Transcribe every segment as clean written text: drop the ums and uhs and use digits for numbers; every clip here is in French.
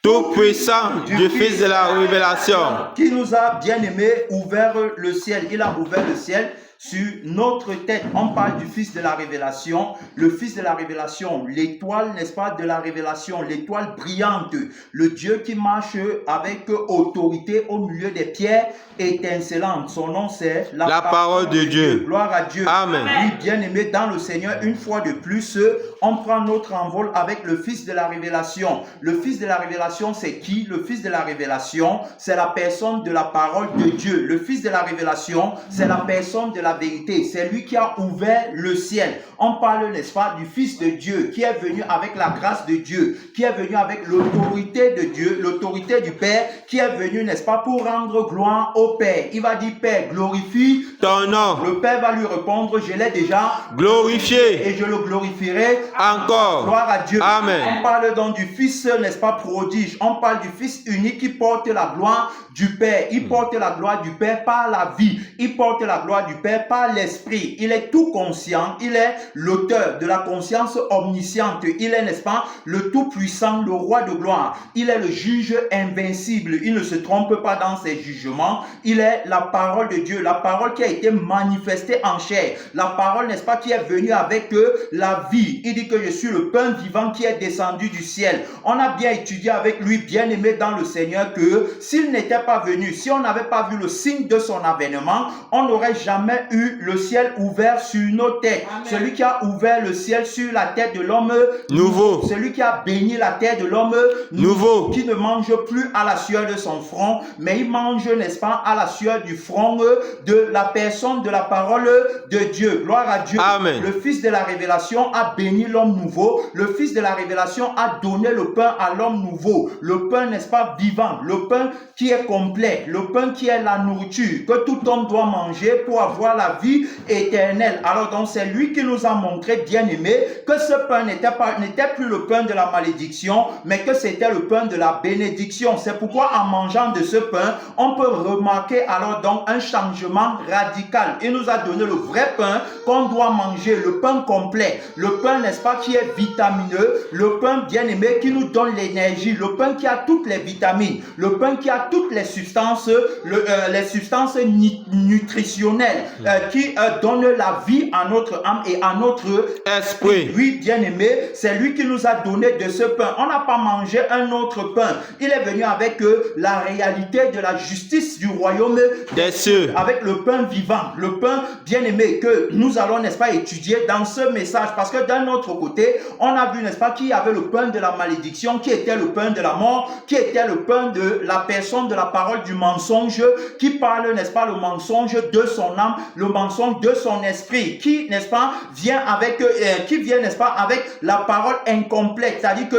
tout-puissant du Fils de la révélation, qui nous a bien aimés, ouvert le ciel. Il a ouvert le ciel sur notre tête. On parle du Fils de la révélation. Le Fils de la révélation, l'étoile, n'est-ce pas, de la révélation, l'étoile brillante, le Dieu qui marche avec autorité au milieu des pierres étincelantes. Son nom, c'est la parole de Dieu. Gloire à Dieu. Amen. Oui, bien aimé dans le Seigneur, une fois de plus, on prend notre envol avec le Fils de la révélation. Le Fils de la révélation, c'est qui? Le Fils de la révélation, c'est la personne de la parole de Dieu. Le Fils de la révélation, c'est la personne de la vérité. C'est lui qui a ouvert le ciel. On parle, n'est-ce pas, du Fils de Dieu qui est venu avec la grâce de Dieu, qui est venu avec l'autorité de Dieu, l'autorité du Père, qui est venu, n'est-ce pas, pour rendre gloire au Père. Il va dire, Père, glorifie ton nom. Le Père va lui répondre, je l'ai déjà glorifié et je le glorifierai encore. Gloire à Dieu. Amen. On parle donc du Fils, n'est-ce pas, prodige. On parle du Fils unique qui porte la gloire du Père. Il porte la gloire du Père par la vie. Il porte la gloire du Père par l'Esprit. Il est tout conscient. Il est l'auteur de la conscience omnisciente. Il est, n'est-ce pas, le tout-puissant, le roi de gloire. Il est le juge invincible. Il ne se trompe pas dans ses jugements. Il est la parole de Dieu. La parole qui a été manifestée en chair. La parole, n'est-ce pas, qui est venue avec la vie. Il dit que je suis le pain vivant qui est descendu du ciel. On a bien étudié avec lui, bien aimé dans le Seigneur, que s'il n'était pas venu, si on n'avait pas vu le signe de son avènement, on n'aurait jamais eu le ciel ouvert sur nos têtes. Amen. Celui qui a ouvert le ciel sur la tête de l'homme nouveau. Celui qui a béni la terre de l'homme nouveau. Qui ne mange plus à la sueur de son front, mais il mange, n'est-ce pas, à la sueur du front de la personne de la parole de Dieu. Gloire à Dieu. Amen. Le Fils de la révélation a béni l'homme nouveau. Le Fils de la révélation a donné le pain à l'homme nouveau. Le pain, n'est-ce pas, vivant. Le pain qui est complet. Le pain qui est la nourriture que tout homme doit manger pour avoir la vie éternelle. Alors donc c'est lui qui nous a montré, bien aimé, que ce pain n'était plus le pain de la malédiction, mais que c'était le pain de la bénédiction. C'est pourquoi en mangeant de ce pain, on peut remarquer alors donc un changement radical. Il nous a donné le vrai pain qu'on doit manger, le pain complet, le pain, n'est-ce pas, qui est vitamineux, le pain, bien aimé, qui nous donne l'énergie, le pain qui a toutes les vitamines, le pain qui a toutes les substances, les substances nutritionnelles qui donnent la vie à notre âme et à notre esprit. Lui, bien aimé, c'est lui qui nous a donné de ce pain. On n'a pas mangé un autre pain. Il est venu avec la réalité de la justice du royaume des cieux, avec le pain vivant, le pain, bien aimé, que nous allons, n'est-ce pas, étudier dans ce message, parce que d'un autre côté, on a vu, n'est-ce pas, qu'il y avait le pain de la malédiction, qui était le pain de la mort, qui était le pain de la personne de la parole du mensonge, qui parle, n'est-ce pas, le mensonge de son âme, le mensonge de son esprit, qui, n'est-ce pas, vient avec, n'est-ce pas, avec la parole incomplète, c'est-à-dire que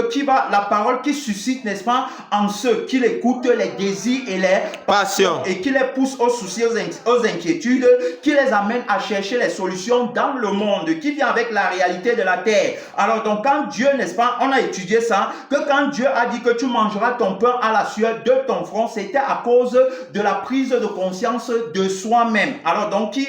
la parole qui suscite, n'est-ce pas, en ceux qui l'écoutent, les désirs et les passions, et qui les pousse aux soucis, aux inquiétudes, qui les amène à chercher les solutions dans le monde, qui vient avec la réalité de la terre. Alors donc quand Dieu, n'est-ce pas, on a étudié ça, que quand Dieu a dit que tu mangeras ton pain à la sueur de ton front, c'était à cause de la prise de conscience de soi-même. Alors donc qui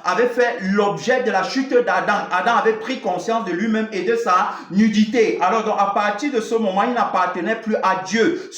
avait fait l'objet de la chute d'Adam. Adam avait pris conscience de lui-même et de sa nudité. Alors donc à partir de ce moment, il n'appartenait plus à Dieu.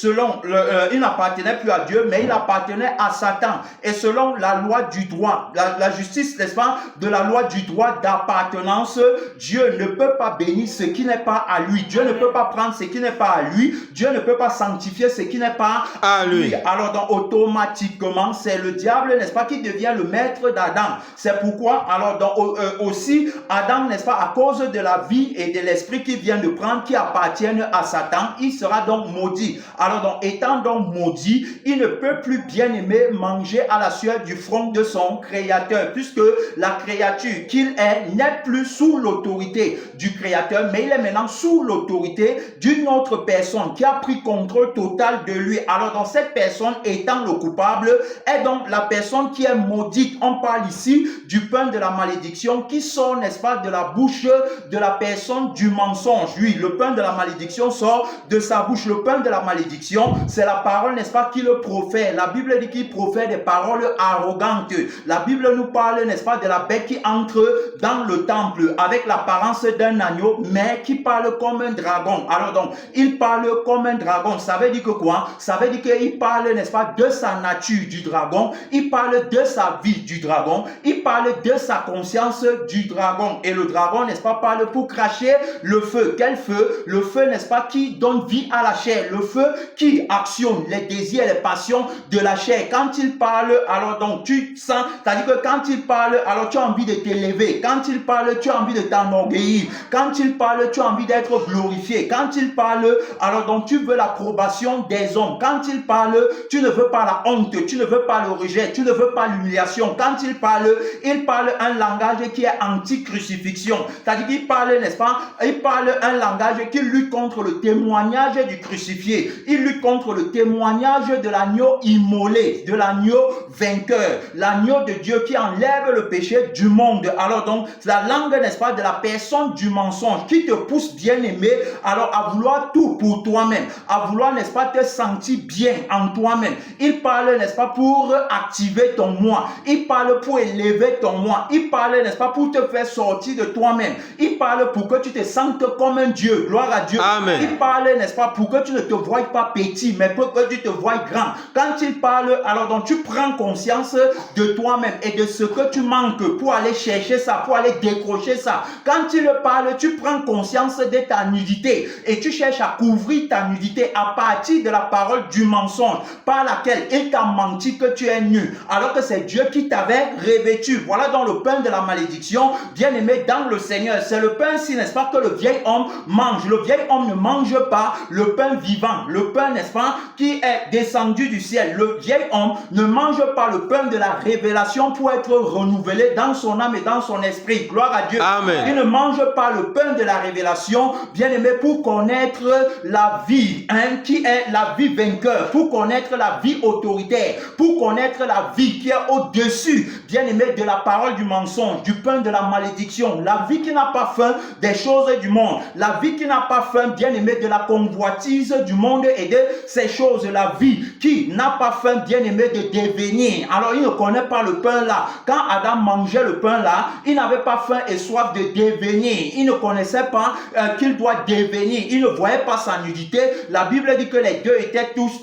Il n'appartenait plus à Dieu, mais il appartenait à Satan. Et selon la loi du droit, la justice, n'est-ce pas, de la loi du droit d'appartenance, Dieu ne peut pas bénir ce qui n'est pas à lui. Dieu ne peut pas prendre ce qui n'est pas à lui. Dieu ne peut pas sanctifier ce qui n'est pas à lui. Alors donc automatiquement, c'est le diable, n'est-ce pas, qui devient le maître d'Adam. C'est pourquoi, alors donc aussi, Adam, n'est-ce pas, à cause de la vie et de l'esprit qu'il vient de prendre, qui appartiennent à Satan, il sera donc maudit. Alors donc, étant donc maudit, il ne peut plus, bien aimé, manger à la sueur du front de son Créateur, puisque la créature qu'il est n'est plus sous l'autorité du Créateur, mais il est maintenant sous l'autorité d'une autre personne qui a pris contrôle total de lui. Alors donc, cette personne étant le coupable, est donc la personne qui est maudite. On on parle ici du pain de la malédiction qui sort, n'est-ce pas, de la bouche de la personne du mensonge. Oui, le pain de la malédiction sort de sa bouche. Le pain de la malédiction, c'est la parole, n'est-ce pas, qu'il profère. La Bible dit qu'il profère des paroles arrogantes. La Bible nous parle, n'est-ce pas, de la bête qui entre dans le temple avec l'apparence d'un agneau, mais qui parle comme un dragon. Alors donc, il parle comme un dragon. Ça veut dire que quoi? Ça veut dire qu'il parle, n'est-ce pas, de sa nature du dragon. Il parle de sa vie du dragon. Il parle de sa conscience du dragon. Et le dragon, n'est-ce pas, parle pour cracher le feu. Quel feu? Le feu, n'est-ce pas, qui donne vie à la chair. Le feu qui actionne les désirs et les passions de la chair. Quand il parle, alors donc tu sens, c'est-à-dire que quand il parle, alors tu as envie de t'élever. Quand il parle, tu as envie de t'enorgueillir. Quand il parle, tu as envie d'être glorifié. Quand il parle, alors donc tu veux l'approbation des hommes. Quand il parle, tu ne veux pas la honte, tu ne veux pas le rejet, tu ne veux pas l'humiliation. Quand il parle un langage qui est anti-crucifixion. C'est-à-dire qu'il parle, n'est-ce pas, il parle un langage qui lutte contre le témoignage du crucifié. Il lutte contre le témoignage de l'agneau immolé, de l'agneau vainqueur, l'agneau de Dieu qui enlève le péché du monde. Alors donc, c'est la langue, n'est-ce pas, de la personne du mensonge qui te pousse, bien aimé, alors à vouloir tout pour toi-même, à vouloir, n'est-ce pas, te sentir bien en toi-même. Il parle, n'est-ce pas, pour activer ton moi. Il parle pour élever ton moi. Il parle, n'est-ce pas, pour te faire sortir de toi-même. Il parle pour que tu te sentes comme un Dieu. Gloire à Dieu. Amen. Il parle, n'est-ce pas, pour que tu ne te voies pas petit, mais pour que tu te voies grand. Quand il parle, alors donc tu prends conscience de toi-même et de ce que tu manques pour aller chercher ça, pour aller décrocher ça. Quand il parle, tu prends conscience de ta nudité et tu cherches à couvrir ta nudité à partir de la parole du mensonge par laquelle il t'a menti que tu es nu, alors que c'est Dieu qui t'avait revêtu. Voilà donc le pain de la malédiction, bien aimé dans le Seigneur. C'est le pain, si n'est-ce pas, que le vieil homme mange. Le vieil homme ne mange pas le pain vivant, le pain, n'est-ce pas, qui est descendu du ciel. Le vieil homme ne mange pas le pain de la révélation pour être renouvelé dans son âme et dans son esprit. Gloire à Dieu. Amen. Il ne mange pas le pain de la révélation, bien aimé, pour connaître la vie, qui est la vie vainqueur, pour connaître la vie autoritaire, pour connaître la vie qui est au-dessus, bien aimé, de la parole du mensonge, du pain de la malédiction, la vie qui n'a pas faim des choses du monde, la vie qui n'a pas faim, bien aimé, de la convoitise du monde et de ces choses, la vie qui n'a pas faim, bien aimé, de devenir. Alors il ne connaît pas le pain là. Quand Adam mangeait le pain là, il n'avait pas faim et soif de devenir. Il ne connaissait pas qu'il doit devenir. Il ne voyait pas sa nudité. La Bible dit que les deux étaient tous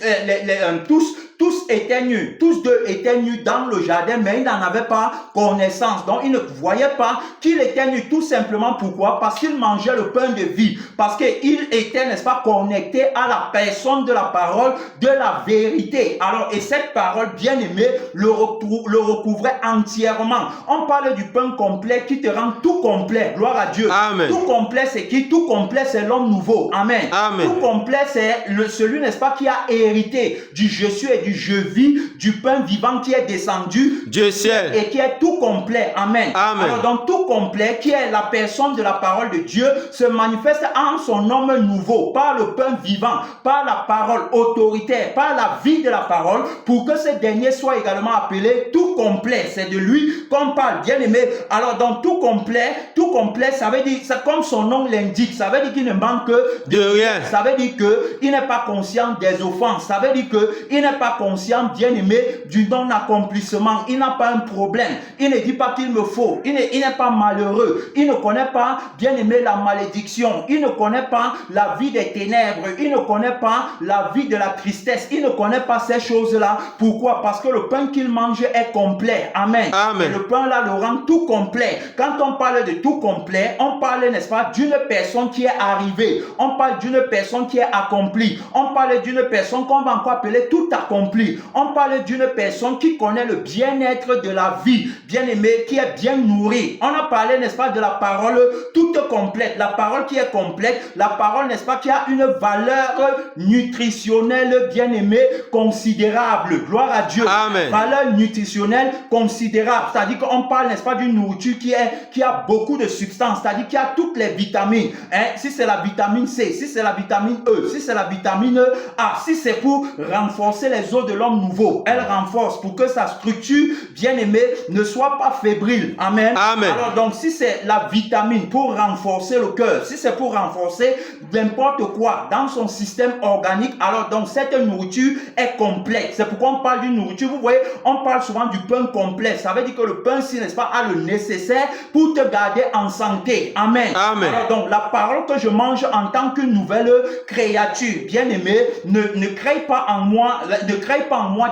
étaient nus, tous deux étaient nus dans le jardin, mais ils n'en avaient pas connaissance. Donc, ils ne voyaient pas qu'il était nu. Tout simplement, pourquoi? Parce qu'ils mangeaient le pain de vie. Parce qu'ils étaient, n'est-ce pas, connectés à la personne de la parole, de la vérité. Alors, et cette parole, bien aimée, le recouvrait entièrement. On parle du pain complet qui te rend tout complet. Gloire à Dieu. Amen. Tout complet, c'est qui? Tout complet, c'est l'homme nouveau. Amen. Amen. Tout complet, c'est celui, n'est-ce pas, qui a hérité du je suis et du je vis, du pain vivant qui est descendu du ciel et qui est tout complet. Amen. Amen. Alors, donc, tout complet, qui est la personne de la parole de Dieu, se manifeste en son homme nouveau, par le pain vivant, par la parole autoritaire, par la vie de la parole, pour que ce dernier soit également appelé tout complet. C'est de lui qu'on parle, bien aimé. Alors, donc, tout complet, ça veut dire, c'est comme son nom l'indique, ça veut dire qu'il ne manque de rien. Ça veut dire qu'il n'est pas conscient des offenses. Ça veut dire qu'il n'est pas conscient, bien aimé, du non-accomplissement. Il n'a pas un problème. Il ne dit pas qu'il me faut. Il n'est pas malheureux. Il ne connaît pas, bien aimé, la malédiction. Il ne connaît pas la vie des ténèbres. Il ne connaît pas la vie de la tristesse. Il ne connaît pas ces choses-là. Pourquoi? Parce que le pain qu'il mange est complet. Amen. Amen. Et le pain là le rend tout complet. Quand on parle de tout complet, on parle, n'est-ce pas, d'une personne qui est arrivée. On parle d'une personne qui est accomplie. On parle d'une personne qu'on va encore appeler tout accompli. On parle d'une personne qui connaît le bien-être de la vie, bien aimée, qui est bien nourrie. On a parlé, n'est-ce pas, de la parole toute complète. La parole qui est complète, la parole, n'est-ce pas, qui a une valeur nutritionnelle, bien aimée, considérable. Gloire à Dieu. Amen. Valeur nutritionnelle considérable. C'est-à-dire qu'on parle, n'est-ce pas, d'une nourriture qui a beaucoup de substance. C'est-à-dire qu'il y a toutes les vitamines. Si c'est la vitamine C, si c'est la vitamine E, si c'est la vitamine A, si c'est pour renforcer les os de l'homme nouveau, elle renforce pour que sa structure, bien-aimé, ne sois pas fébrile. Amen. Amen. Alors donc, si c'est la vitamine pour renforcer le cœur, si c'est pour renforcer n'importe quoi dans son système organique, alors donc cette nourriture est complète. C'est pourquoi on parle d'une nourriture. Vous voyez, on parle souvent du pain complet. Ça veut dire que le pain, si n'est-ce pas, a le nécessaire pour te garder en santé. Amen. Amen. Alors donc, la parole que je mange en tant que nouvelle créature, bien-aimé, ne crée pas en moi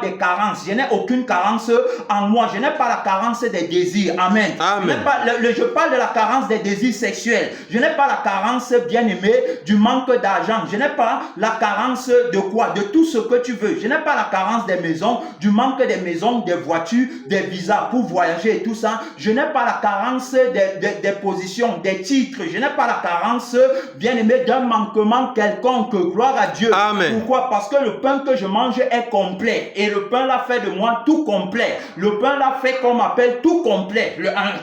des carences. Je n'ai aucune carence en moi. Je n'ai pas la carence des désirs. Amen. Amen. Je parle de la carence des désirs sexuels. Je n'ai pas la carence, bien-aimé, du manque d'argent. Je n'ai pas la carence de quoi? De tout ce que tu veux. Je n'ai pas la carence des maisons, du manque des maisons, des voitures, des visas pour voyager et tout ça. Je n'ai pas la carence des positions, des titres. Je n'ai pas la carence, bien-aimé, d'un manquement quelconque. Gloire à Dieu. Amen. Pourquoi? Parce que le pain que je mange est complet. Et le pain là fait de moi tout complet. Le pain là fait qu'on m'appelle tout complet.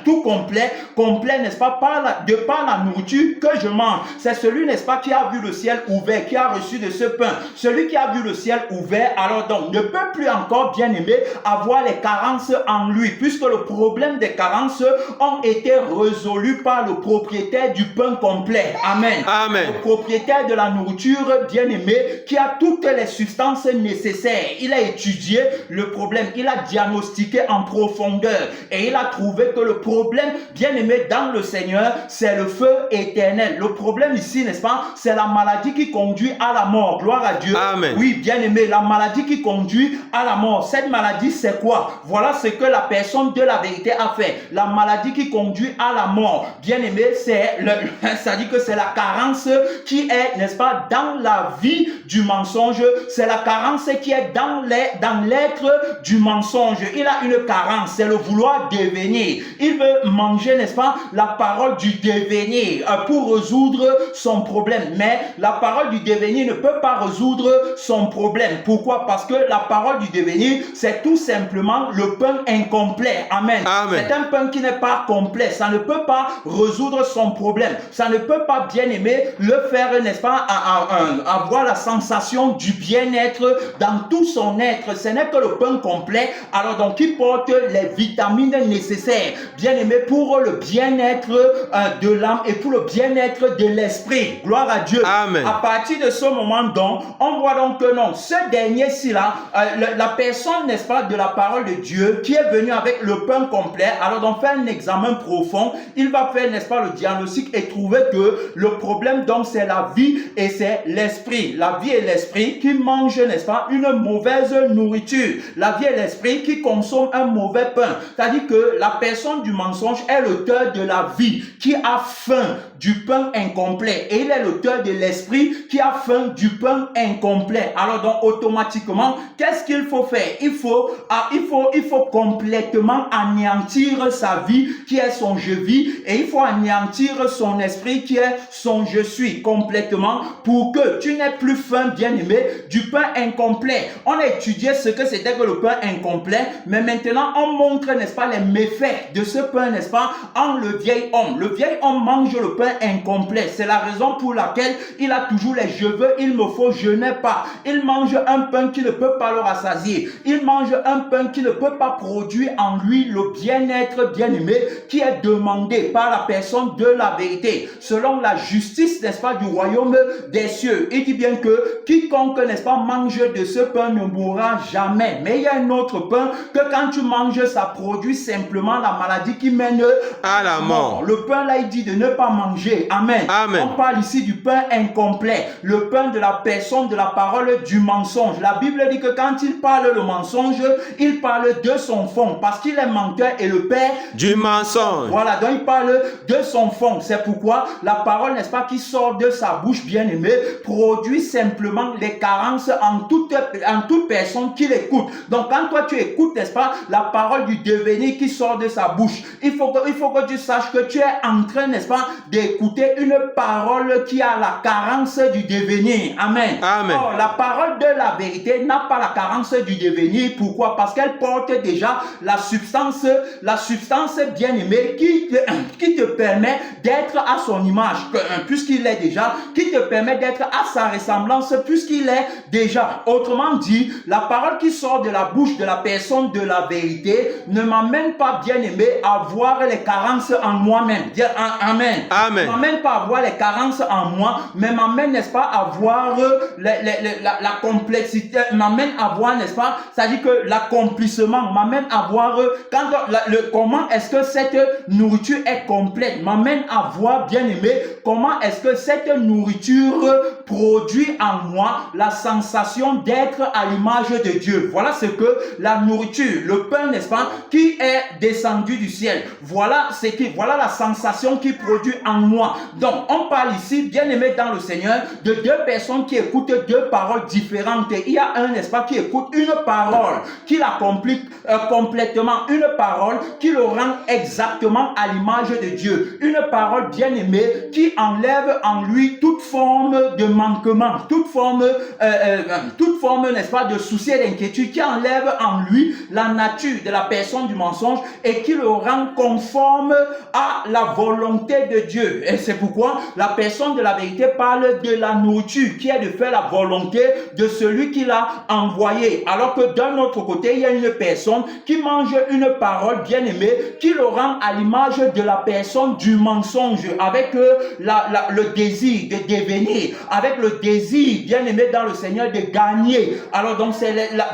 Tout complet, n'est-ce pas, de par la nourriture que je mange. C'est celui, n'est-ce pas, qui a vu le ciel ouvert, qui a reçu de ce pain. Celui qui a vu le ciel ouvert, alors donc, ne peut plus encore, bien aimé, avoir les carences en lui, puisque le problème des carences ont été résolus par le propriétaire du pain complet. Amen. Amen. Le propriétaire de la nourriture, bien aimé, qui a toutes les substances nécessaires. Il a étudié le problème, il a diagnostiqué en profondeur et il a trouvé que le problème, bien aimé, dans le Seigneur, c'est le feu éternel. Le problème ici, n'est-ce pas, c'est la maladie qui conduit à la mort. Gloire à Dieu. Amen. Oui, bien aimé, la maladie qui conduit à la mort. Cette maladie, c'est quoi? Voilà ce que la personne de la vérité a fait. La maladie qui conduit à la mort, bien aimé, ça dit que c'est la carence qui est, n'est-ce pas, dans la vie du mensonge. C'est la carence qui est dans l'être du mensonge. Il a une carence, c'est le vouloir devenir. Il veut manger, n'est-ce pas, la parole du devenir pour résoudre son problème. Mais la parole du devenir ne peut pas résoudre son problème. Pourquoi? Parce que la parole du devenir, c'est tout simplement le pain incomplet. Amen. Amen. C'est un pain qui n'est pas complet. Ça ne peut pas résoudre son problème. Ça ne peut pas, bien aimer, le faire, n'est-ce pas, avoir la sensation du bien-être dans tout son être. Ce n'est que le pain complet. Alors donc, qui porte les vitamines nécessaires, bien aimé, pour le bien-être de l'âme et pour le bien-être de l'esprit. Gloire à Dieu. Amen. À partir de ce moment donc, on voit donc que non, ce dernier-ci là, la personne, n'est-ce pas, de la parole de Dieu qui est venue avec le pain complet, alors donc fait un examen profond, il va faire, n'est-ce pas, le diagnostic et trouver que le problème donc c'est la vie et c'est l'esprit. La vie et l'esprit qui mangent, n'est-ce pas, une mauvaise nourriture. La vie et l'esprit qui consomment un mauvais pain. C'est-à-dire que la personne du mensonge est l'auteur de la vie qui a faim du pain incomplet et il est l'auteur de l'esprit qui a faim du pain incomplet. Alors donc automatiquement, qu'est-ce qu'il faut faire? Il faut complètement anéantir sa vie qui est son je vis et il faut anéantir son esprit qui est son je suis complètement pour que tu n'aies plus faim, bien aimé, du pain incomplet. On a étudié ce que c'était que le pain incomplet, mais maintenant on montre, n'est-ce pas, les méfaits de ce pain, n'est-ce pas, en le vieil homme. Le vieil homme mange le pain incomplet. C'est la raison pour laquelle il a toujours les je veux, il me faut, je n'ai pas. Il mange un pain qui ne peut pas le rassasier. Il mange un pain qui ne peut pas produire en lui le bien-être, bien aimé, qui est demandé par la personne de la vérité. Selon la justice, n'est-ce pas, du royaume des cieux. Il dit bien que quiconque, n'est-ce pas, mange de ce pain ne mourra jamais. Mais il y a un autre pain que quand tu manges, ça produit simplement la maladie qui mène à la mort. Le pain là, il dit de ne pas manger. Amen. Amen. On parle ici du pain incomplet. Le pain de la personne, de la parole du mensonge. La Bible dit que quand il parle le mensonge, il parle de son fond. Parce qu'il est menteur et le père du mensonge. Voilà, donc il parle de son fond. C'est pourquoi la parole, n'est-ce pas, qui sort de sa bouche, bien aimée, produit simplement les carences en toute personne qui l'écoute. Donc quand toi tu écoutes, n'est-ce pas, la parole du devenir qui sort de sa bouche, il faut que tu saches que tu es en train, n'est-ce pas, d'écouter une parole qui a la carence du devenir. Amen. Amen. Or, la parole de la vérité n'a pas la carence du devenir. Pourquoi? Parce qu'elle porte déjà la substance bien aimée qui te permet d'être à son image, puisqu'il est déjà, qui te permet d'être à sa ressemblance, puisqu'il est déjà. Autrement dit, la parole qui sort de la bouche de la personne de la la vérité ne m'amène pas, bien-aimé, à voir les carences en moi-même. Dire Amen. Amen. Ne m'amène pas à voir les carences en moi, mais m'amène, n'est-ce pas, à voir la complexité, m'amène à voir, n'est-ce pas, c'est-à-dire que l'accomplissement m'amène à voir comment est-ce que cette nourriture est complète, m'amène à voir, bien-aimé, comment est-ce que cette nourriture produit en moi la sensation d'être à l'image de Dieu. Voilà ce que la nourriture, le pain, n'est-ce pas, qui est descendu du ciel. Voilà la sensation qui produit en moi. Donc, on parle ici, bien-aimé dans le Seigneur, de deux personnes qui écoutent deux paroles différentes. Il y a un, n'est-ce pas, qui écoute une parole, qui l'accomplit complètement, une parole qui le rend exactement à l'image de Dieu. Une parole, bien-aimée, qui enlève en lui toute forme de manquement, toute forme, n'est-ce pas, de souci et d'inquiétude, qui enlève en lui la nature de la personne du mensonge et qui le rend conforme à la volonté de Dieu. Et c'est pourquoi la personne de la vérité parle de la nourriture, qui est de faire la volonté de celui qui l'a envoyé. Alors que d'un autre côté, il y a une personne qui mange une parole bien-aimée, qui le rend à l'image de la personne du mensonge, avec le désir de devenir, avec le désir, bien-aimé dans le Seigneur, de gagner. Alors donc,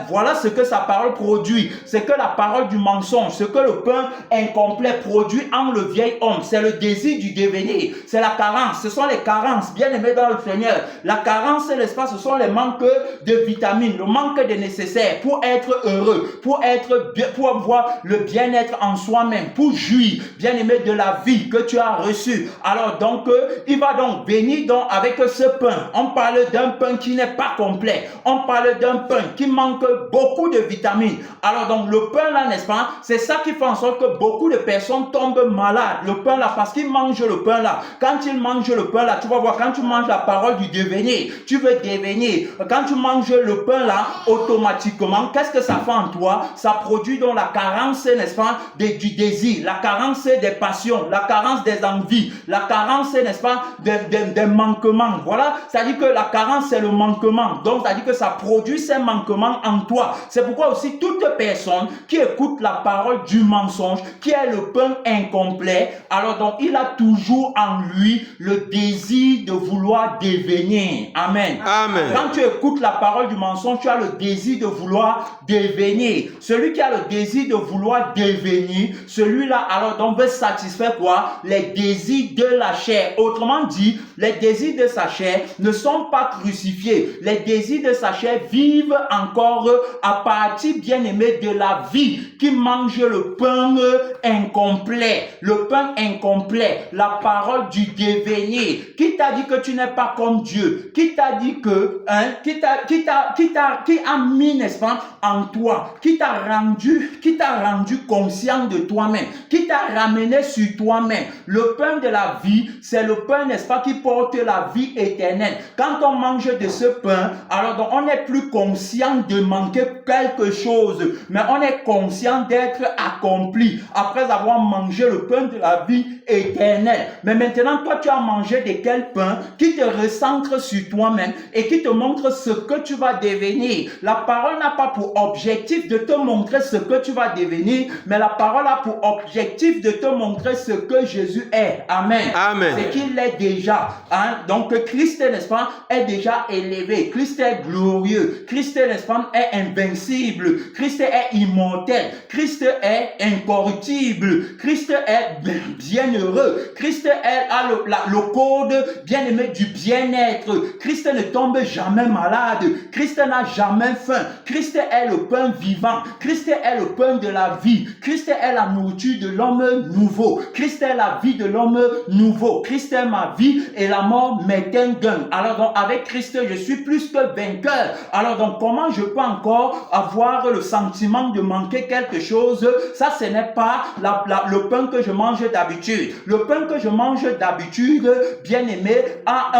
voilà ce que sa parole produit. C'est que la parole du mensonge, ce que le pain incomplet produit en le vieil homme, c'est le désir du devenir, c'est la carence, ce sont les carences, bien-aimés dans le Seigneur. La carence, n'est-ce pas, ce sont les manques de vitamines, le manque de nécessaire pour être heureux, pour avoir le bien-être en soi-même, pour jouir, bien-aimé, de la vie que tu as reçue. Alors donc, il va donc venir donc avec ce pain. On parle d'un pain qui n'est pas complet. On parle d'un pain qui manque beaucoup de vitamines. Alors donc, le pain là, n'est-ce pas, c'est ça qui fait en sorte que beaucoup de personnes tombent malades. Le pain là, parce qu'ils mangent le pain là. Quand ils mangent le pain là, tu vas voir, quand tu manges la parole du devenir, tu veux devenir. Quand tu manges le pain là, automatiquement, qu'est-ce que ça fait en toi? Ça produit donc la carence, n'est-ce pas, du désir, la carence des passions, la carence des envies, la carence, n'est-ce pas, des manquements. Voilà, c'est-à-dire que la carence, c'est le manquement. Donc, c'est-à-dire que ça produit ces manquements en toi. C'est pourquoi aussi toute personne qui écoute la parole du mensonge, qui est le pain incomplet, alors donc il a toujours en lui le désir de vouloir devenir. Amen. Amen. Quand tu écoutes la parole du mensonge, tu as le désir de vouloir devenir. Celui qui a le désir de vouloir devenir, celui-là alors donc veut satisfaire quoi? Les désirs de la chair. Autrement dit, les désirs de sa chair ne sont pas crucifiés. Les désirs de sa chair vivent encore à partir, bien-aimé, de la vie qui mange le pain incomplet. Le pain incomplet, la parole du devenir. Qui t'a dit que tu n'es pas comme Dieu? Qui t'a dit que, qui a mis, n'est-ce pas, en toi? Qui t'a rendu conscient de toi-même? Qui t'a ramené sur toi-même? Le pain de la vie, c'est le pain, n'est-ce pas, qui porte la vie éternelle. Quand on mange de ce pain, alors donc on n'est plus conscient de manquer quelque chose, mais on est conscient d'être accompli après avoir mangé le pain de la vie éternelle. Mais maintenant, toi, tu as mangé de quel pain qui te recentre sur toi-même et qui te montre ce que tu vas devenir. La parole n'a pas pour objectif de te montrer ce que tu vas devenir, mais la parole a pour objectif de te montrer ce que Jésus est. Amen. Amen. C'est qu'il est déjà. Hein? Donc, Christ, n'est-ce pas, est déjà élevé. Christ est glorieux. Christ, n'est-ce pas, est invincible. Christ est immortel. Christ est incorruptible. Christ est bienheureux. Christ a le code bien-aimé du bien-être. Christ ne tombe jamais malade. Christ n'a jamais faim. Christ est le pain vivant. Christ est le pain de la vie. Christ est la nourriture de l'homme nouveau. Christ est la vie de l'homme nouveau. Christ est ma vie et la mort m'est un gain. Alors donc avec Christ, je suis plus que vainqueur. Alors donc comment je peux encore avoir le sentiment de manquer quelque chose? Ça, ce n'est pas le pain que je mange d'habitude. Le pain que je mange d'habitude, bien aimé, a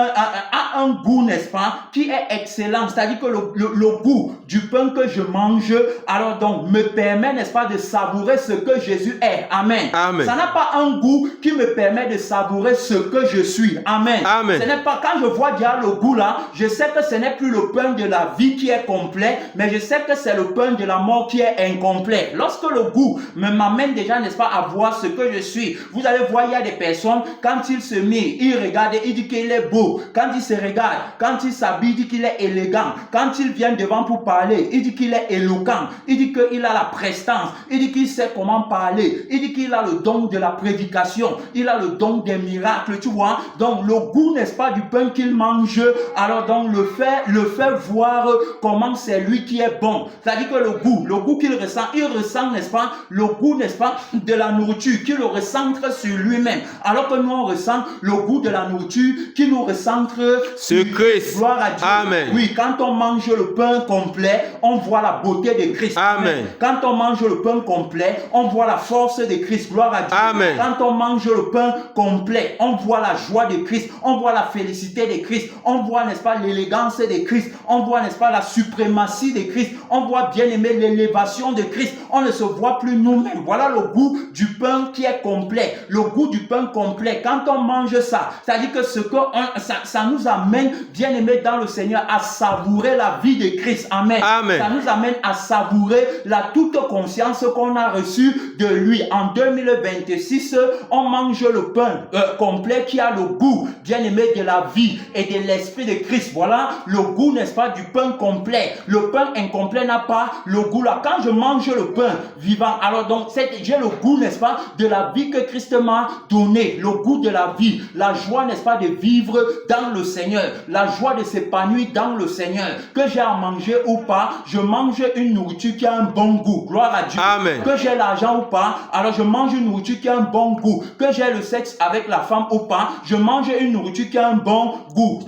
un goût, n'est-ce pas, qui est excellent. C'est-à-dire que le goût du pain que je mange, alors donc, me permet, n'est-ce pas, de savourer ce que Jésus est. Amen. Amen. Ça n'a pas un goût qui me permet de savourer ce que je suis. Amen. Amen. Ce n'est pas, quand je vois déjà le goût là, je sais que ce n'est plus le pain de la vie qui est complet, mais je sais que c'est le pain de la mort qui est incomplet. Lorsque le goût m'amène déjà, n'est-ce pas, à voir ce que je suis, vous allez voir, il y a des personnes, quand ils se mirent, ils regardent, ils disent qu'il est beau. Quand il se regarde, quand il s'habille, il dit qu'il est élégant. Quand il vient devant pour parler, il dit qu'il est éloquent. Il dit qu'il a la prestance. Il dit qu'il sait comment parler. Il dit qu'il a le don de la prédication. Il a le don des miracles, tu vois. Donc le goût, n'est-ce pas, du pain qu'il mange, alors donc le fait voir comment c'est lui qui est bon. C'est-à-dire que le goût qu'il ressent, il ressent, n'est-ce pas, le goût, n'est-ce pas, de la nourriture, qui le recentre sur lui-même. Alors que nous, on ressent le goût de la nourriture qui nous recentre sur Christ. Gloire à Dieu. Amen. Oui, quand on mange le pain complet, on voit la beauté de Christ. Amen. Quand on mange le pain complet, on voit la force de Christ. Gloire à Dieu. Amen. Quand on mange le pain complet, on voit la joie de Christ. On voit la félicité de Christ. On voit, n'est-ce pas, l'élégance de Christ. On voit, n'est-ce pas, la suprématie de Christ. On voit, bien aimé, l'élévation de Christ. On ne se voit plus nous-mêmes. Voilà le goût du pain qui est complet. Le goût du pain complet. Quand on mange ça, c'est-à-dire que ça nous amène, bien aimé, dans le Seigneur, à savourer la vie de Christ. Amen. Amen. Ça nous amène à savourer la toute conscience qu'on a reçue de lui. En 2026, on mange le pain complet qui a le goût, bien aimé, de la vie et de l'esprit de Christ. Voilà le goût, n'est-ce pas, du pain complet. Le pain incomplet n'a pas le goût là. Quand je mange le pain vivant, alors donc j'ai le goût, n'est-ce pas, de la vie que Christ m'a donné, le goût de la vie, la joie, n'est-ce pas, de vivre dans le Seigneur, la joie de s'épanouir dans le Seigneur. Que j'ai à manger ou pas, je mange une nourriture qui a un bon goût. Gloire à Dieu. Amen. Que j'ai l'argent ou pas, alors je mange une nourriture qui a un bon goût. Que j'ai le sexe avec la femme ou pas, je mange une nourriture qui a un bon goût.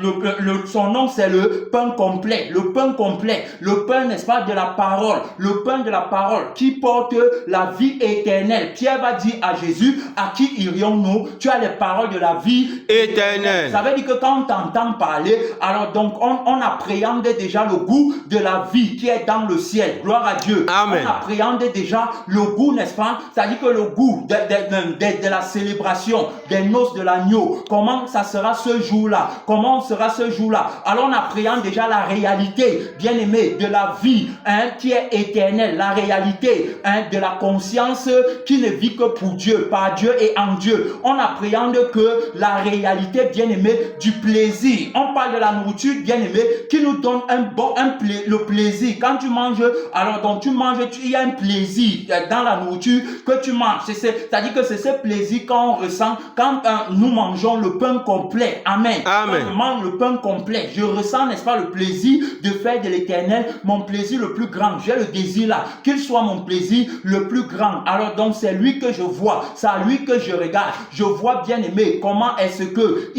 Son nom, c'est le pain complet. Le pain complet. Le pain, n'est-ce pas, de la parole. Le pain de la parole qui porte la vie éternelle. Pierre va dire à Jésus, à qui irions-nous? Tu as les paroles de la vie éternelle. Ça veut dire que quand on t'entend parler, alors donc on appréhende déjà le goût de la vie qui est dans le ciel. Gloire à Dieu. Amen. On appréhende déjà le goût, n'est-ce pas? C'est-à-dire que le goût de la célébration des noces de l'agneau. Comment ça sera ce jour-là? Comment sera ce jour-là? Alors on appréhende déjà la réalité, bien aimé, de la vie qui est éternelle. La réalité de la conscience qui ne vit que pour Dieu, par Dieu et en Dieu. On appréhende que la réalité, bien aimé, du plaisir. On parle de la nourriture, bien aimé, qui nous donne le plaisir. Quand tu manges, alors donc tu manges, il y a un plaisir dans la nourriture que tu manges. C'est-à-dire que c'est ce plaisir qu'on ressent quand nous mangeons le pain complet. Amen. Amen. Quand je mange le pain complet, je ressens, n'est-ce pas, le plaisir de faire de l'Éternel mon plaisir le plus grand. J'ai le désir là, qu'il soit mon plaisir le plus grand. Alors donc c'est lui que je vois, c'est à lui que je regarde. Je vois, bien aimé, comment est-ce que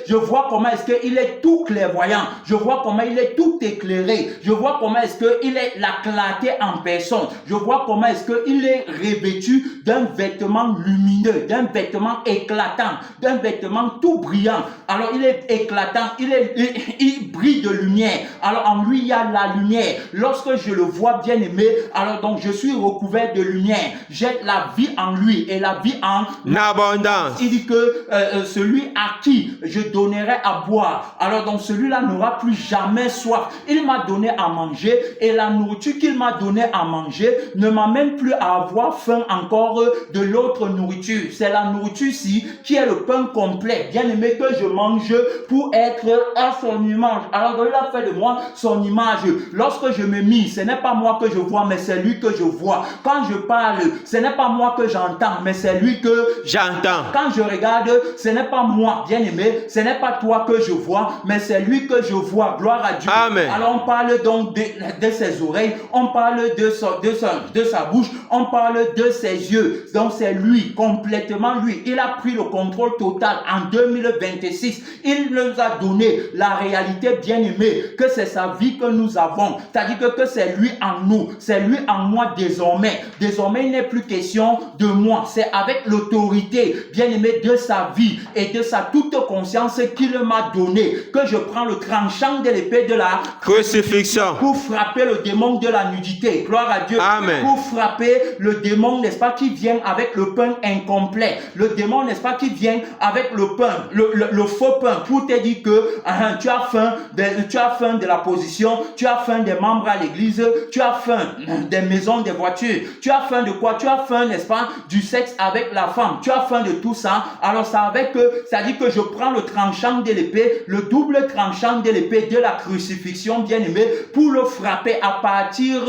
je vois comment est-ce qu'il est tout clairvoyant. Je vois comment il est tout éclairé. Je vois comment est-ce qu'il est la clarté en personne. Je vois comment est-ce qu'il est revêtu d'un vêtement lumineux, d'un vêtement éclatant, d'un vêtement tout brillant. Alors il est éclatant, il brille de lumière. Alors en lui il y a la lumière. Lorsque je le vois, bien aimé, alors donc je suis recouvert de lumière. J'ai la vie en lui et la vie en abondance. Il dit que celui à qui je donnerai à boire, alors donc celui-là n'aura plus jamais soif. Il m'a donné à manger et la nourriture qu'il m'a donné à manger ne m'amène plus à avoir faim encore de l'autre nourriture. C'est la nourriture-ci qui est le pain complet, bien aimé, que je mange pour être à son image. Alors donc il a fait de moi son image. Lorsque je me mis, ce n'est pas moi que je vois, mais c'est lui que je vois. Quand je parle, ce n'est pas moi que j'entends, mais c'est lui que j'entends. Quand je regarde, ce n'est pas moi, bien aimé, ce n'est pas toi que je vois, mais c'est lui que je vois. Gloire à Dieu. Amen. Alors on parle donc de ses oreilles, on parle de sa bouche, on parle de ses yeux. Donc c'est lui, complètement lui. Il a pris le contrôle total en 2026. Il nous a donné la réalité, bien aimée, que c'est sa vie que nous avons. C'est-à-dire que c'est lui en nous, c'est lui en moi désormais. Désormais, il n'est plus question de moi. C'est avec l'autorité, bien aimé, de sa vie et de sa toute conscience qu'il m'a donné que je prends le tranchant de l'épée de la crucifixion pour frapper le démon de la nudité. Gloire à Dieu. Amen. Pour frapper le démon, n'est-ce pas, qui vient avec le pain incomplet. Le démon, n'est-ce pas, qui vient avec le pain, le faux pain, pour te dire que tu as faim de la position, tu as faim des membres à l'église, que tu as faim des maisons, des voitures. Tu as faim de quoi? Tu as faim, n'est-ce pas, du sexe avec la femme. Tu as faim de tout ça. Alors ça dit que je prends le tranchant de l'épée, le double tranchant de l'épée de la crucifixion, bien aimé, pour le frapper à partir,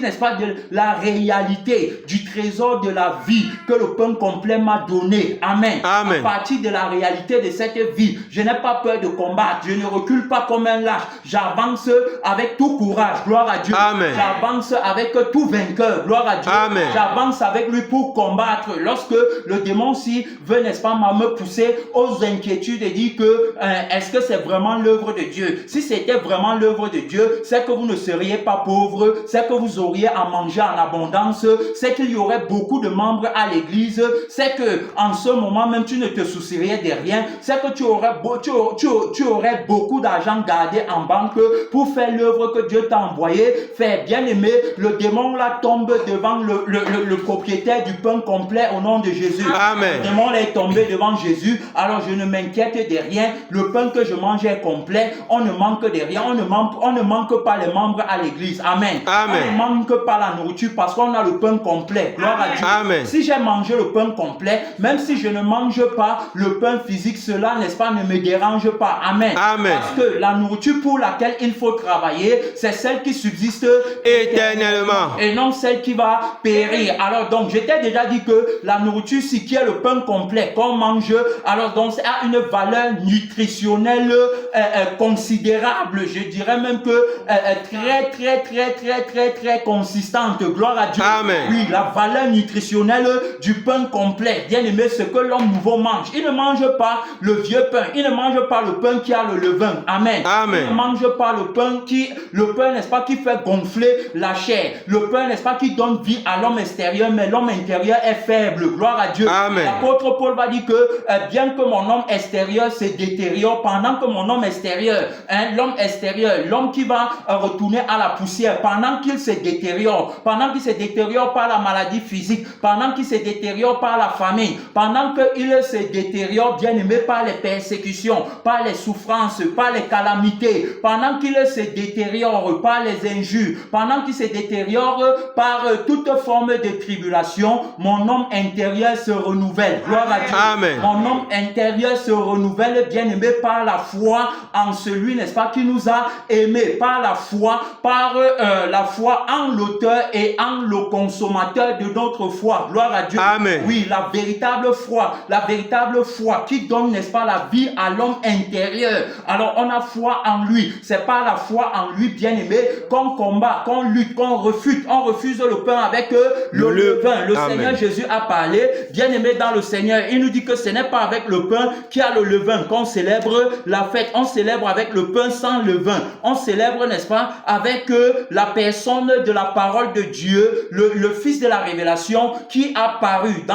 n'est-ce pas, de la réalité du trésor de la vie que le pain complet m'a donné. Amen. Amen. À partir de la réalité de cette vie, je n'ai pas peur de combattre. Je ne recule pas comme un lâche. J'avance avec tout courage. Gloire à Dieu. Amen. J'avance avec tout vainqueur. Gloire à Dieu. Amen. J'avance avec lui pour combattre. Lorsque le démon si veut, n'est-ce pas, me pousser aux inquiétudes et dire que est-ce que c'est vraiment l'œuvre de Dieu? Si c'était vraiment l'œuvre de Dieu, c'est que vous ne seriez pas pauvres, c'est que vous auriez à manger en abondance, c'est qu'il y aurait beaucoup de membres à l'église, c'est que en ce moment même tu ne te soucierais de rien, c'est que tu aurais beaucoup d'argent gardé en banque pour faire l'œuvre que Dieu t'a envoyé. Faire, bien aimé, le démon là tombe devant le propriétaire du pain complet au nom de Jésus. Amen. Le démon là est tombé devant Jésus. Alors je ne m'inquiète de rien. Le pain que je mange est complet. On ne manque de rien. On ne manque pas les membres à l'église. Amen. Amen. On ne manque pas la nourriture parce qu'on a le pain complet. Gloire à Dieu. Amen. Si j'ai mangé le pain complet, même si je ne mange pas le pain physique, cela, n'est-ce pas, ne me dérange pas. Amen. Amen. Parce que la nourriture pour laquelle il faut travailler, c'est celle qui subsiste Éternellement. et non celle qui va périr. Alors donc, je t'ai déjà dit que la nourriture, si qui est le pain complet qu'on mange, alors donc, ça a une valeur nutritionnelle considérable. Je dirais même que très consistante. Gloire à Dieu. Amen. Oui, la valeur nutritionnelle du pain complet. Bien aimé, ce que l'homme nouveau mange. Il ne mange pas le vieux pain. Il ne mange pas le pain qui a le levain. Amen. Amen. Il ne mange pas le pain, n'est-ce pas, qui fait gonfler la chair. Le pain, n'est-ce pas, qui donne vie à l'homme extérieur, mais l'homme intérieur est faible. Gloire à Dieu. Amen. L'apôtre Paul va dire que bien que mon homme extérieur se détériore, pendant que mon homme extérieur, l'homme extérieur, l'homme qui va retourner à la poussière, pendant qu'il se détériore par la maladie physique, pendant qu'il se détériore par la famine, pendant qu'il se détériore, bien aimé, par les persécutions, par les souffrances, par les calamités, pendant qu'il se détériore par les injures, pendant qu'il se détériore par toute forme de tribulation, mon homme intérieur se renouvelle. Gloire à Dieu. Amen. Mon homme intérieur se renouvelle, bien aimé, par la foi en celui, n'est-ce pas, qui nous a aimés, par la foi en l'auteur et en le consommateur de notre foi. Gloire à Dieu. Amen. Oui, la véritable foi qui donne, n'est-ce pas, la vie à l'homme intérieur. Alors on a foi en lui. C'est pas la foi en lui, bien aimé, qu'on combat, qu'on lutte, qu'on refute. On refuse le pain avec le levain. Le Amen. Seigneur Jésus a parlé, bien aimé, dans le Seigneur. Il nous dit que ce n'est pas avec le pain qui a le levain qu'on célèbre la fête. On célèbre avec le pain sans levain. On célèbre, n'est-ce pas, avec la personne de la parole de Dieu, le Fils de la révélation qui a paru dans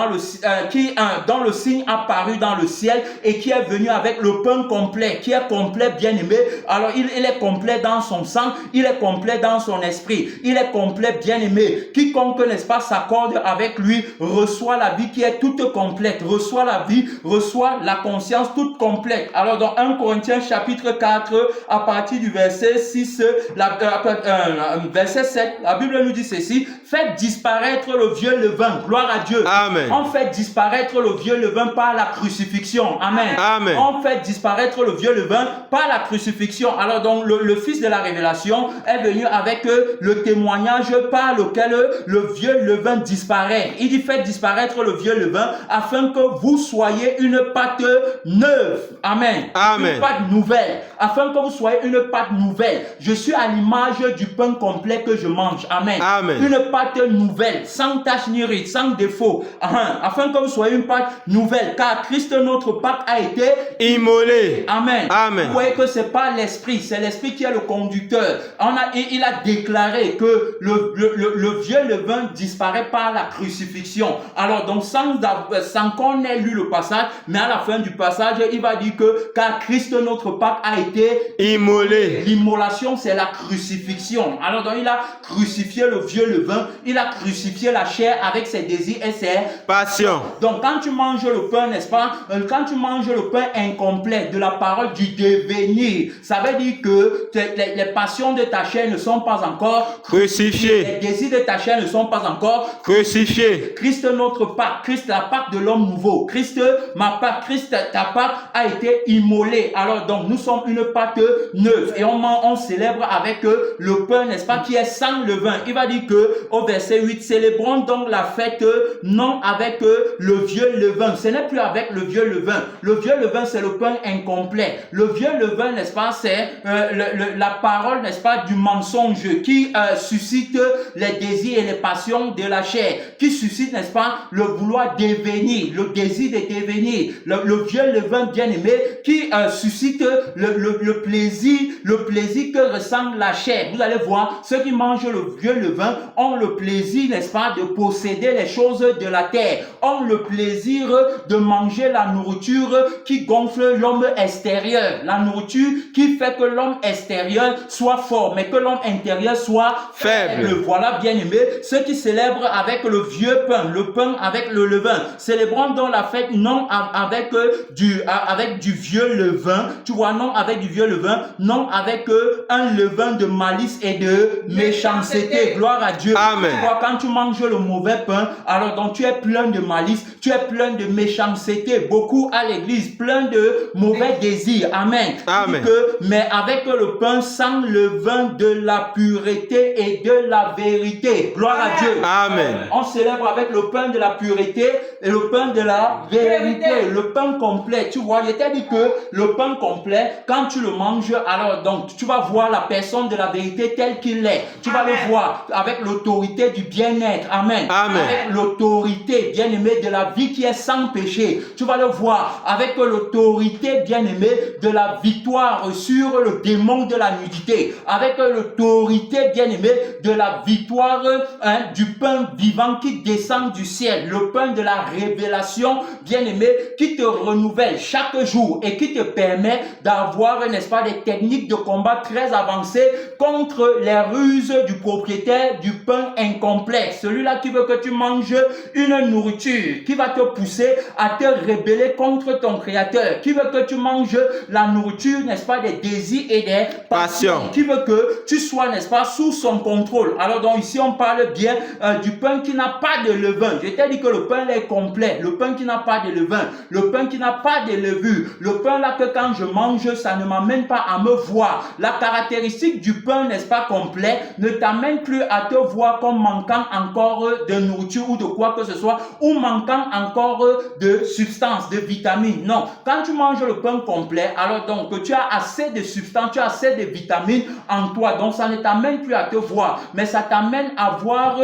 dans le signe apparu dans le ciel et qui est venu avec le pain complet, qui est complet, bien aimé. Alors il est complet dans son sang, il est complet dans son esprit, il est complet, bien aimé. Quiconque, n'est-ce pas, s'accorde avec lui reçoit la vie qui est toute complète, reçoit la vie, reçoit la conscience toute complète. Alors dans 1 Corinthiens chapitre 4, à partir du verset 6, verset 7, la Bible nous dit ceci: faites disparaître le vieux levain. Gloire à Dieu. Amen. On fait disparaître le vieux levain par la crucifixion. Amen. Amen. On fait disparaître le vieux levain par la crucifixion. Alors donc le Fils de la révélation est venu avec le témoignage par lequel le vieux levain disparaît. Il dit: faites disparaître le vieux levain afin que vous soyez une pâte neuve. Amen. Amen. Une pâte nouvelle. Afin que vous soyez une pâte nouvelle. Je suis à l'image du pain complet que je mange. Amen. Amen. Une pâte nouvelle, sans tache ni ride, sans défaut. Afin que vous soyez une pâte nouvelle. Car Christ, notre Pâque, a été immolé. Amen. Amen. Vous voyez que c'est pas l'esprit, c'est l'esprit qui est le conducteur. Il a déclaré que le vieux levain disparaît par la crucifixion. Alors donc sans qu'on ait lu le passage, mais à la fin du passage, il va dire que car Christ, notre Pâque, a été immolé. L'immolation, c'est la crucifixion. Alors donc il a crucifié le vieux levain, il a crucifié la chair avec ses désirs et ses passions. Donc quand tu manges le pain, n'est-ce pas, quand tu manges le pain incomplet de la parole du devenir, ça veut dire que les passions de ta ta chair ne sont pas encore crucifié, les désirs de ta chair ne sont pas encore crucifié. Christ notre Pâque, Christ la Pâque de l'homme nouveau, Christ ma Pâque, Christ ta Pâque a été immolé. Alors donc nous sommes une Pâque neuve et on célèbre avec le pain, n'est-ce pas, qui est sans levain. Il va dire que au verset 8, célébrons donc la fête non avec le vieux levain. Ce n'est plus avec le vieux levain. Le vieux levain, c'est le pain incomplet. Le vieux levain, n'est-ce pas, c'est la parole, n'est-ce pas, du mensonge qui suscite les désirs et les passions de la chair, qui suscite, n'est-ce pas, le vouloir devenir, le désir de devenir, le vieux levain bien-aimé qui suscite le plaisir que ressent la chair. Vous allez voir, ceux qui mangent le vieux levain ont le plaisir, n'est-ce pas, de posséder les choses de la terre, ont le plaisir de manger la nourriture qui gonfle l'homme extérieur, la nourriture qui fait que l'homme extérieur soit fort, mais que l'homme intérieur soit faible. Voilà, bien-aimé, ceux qui célèbrent avec le vieux pain, le pain avec le levain. Célébrons donc la fête non avec du vieux levain, tu vois, non avec du vieux levain, non avec un levain de malice et de méchanceté. Gloire à Dieu. Amen. Tu vois, quand tu manges le mauvais pain, alors donc tu es plein de malice, tu es plein de méchanceté, beaucoup à l'église, plein de mauvais désirs. Amen. Amen. Mais avec le pain sans levain de la pureté et de la vérité. Gloire à Dieu. Amen. On célèbre avec le pain de la pureté et le pain de la vérité. Le pain complet. Tu vois, je t'ai dit que le pain complet, quand tu le manges, alors donc tu vas voir la personne de la vérité telle qu'il est. Tu vas le voir avec l'autorité du bien-être. Amen. Amen. Avec l'autorité, bien-aimée, de la vie qui est sans péché. Tu vas le voir avec l'autorité, bien-aimée, de la victoire sur le démon de la nudité. Avec l'autorité, bien-aimée, de la victoire du pain vivant qui descend du ciel. Le pain de la révélation, bien-aimé, qui te renouvelle chaque jour et qui te permet d'avoir, n'est-ce pas, des techniques de combat très avancées contre les ruses du propriétaire du pain incomplet. Celui-là qui veut que tu manges une nourriture qui va te pousser à te rebeller contre ton créateur, qui veut que tu manges la nourriture, n'est-ce pas, des désirs et des passions, qui veut que tu sois, n'est-ce pas, sous son contrôle. Alors donc ici on parle bien du pain qui n'a pas de levain. Je t'ai dit que le pain est complet, le pain qui n'a pas de levain, le pain qui n'a pas de levure, le pain là que quand je mange, ça ne m'amène pas à me voir. La caractéristique du pain, n'est-ce pas, complet, ne t'amène plus à te voir comme manquant encore de nourriture ou de quoi que ce soit, ou manquant encore de substances, de vitamines. Non, quand tu manges le pain complet, alors donc tu as assez de substances, tu as assez de vitamines en toi, donc ça ne t'amène plus à te voir, mais ça t'amène à voir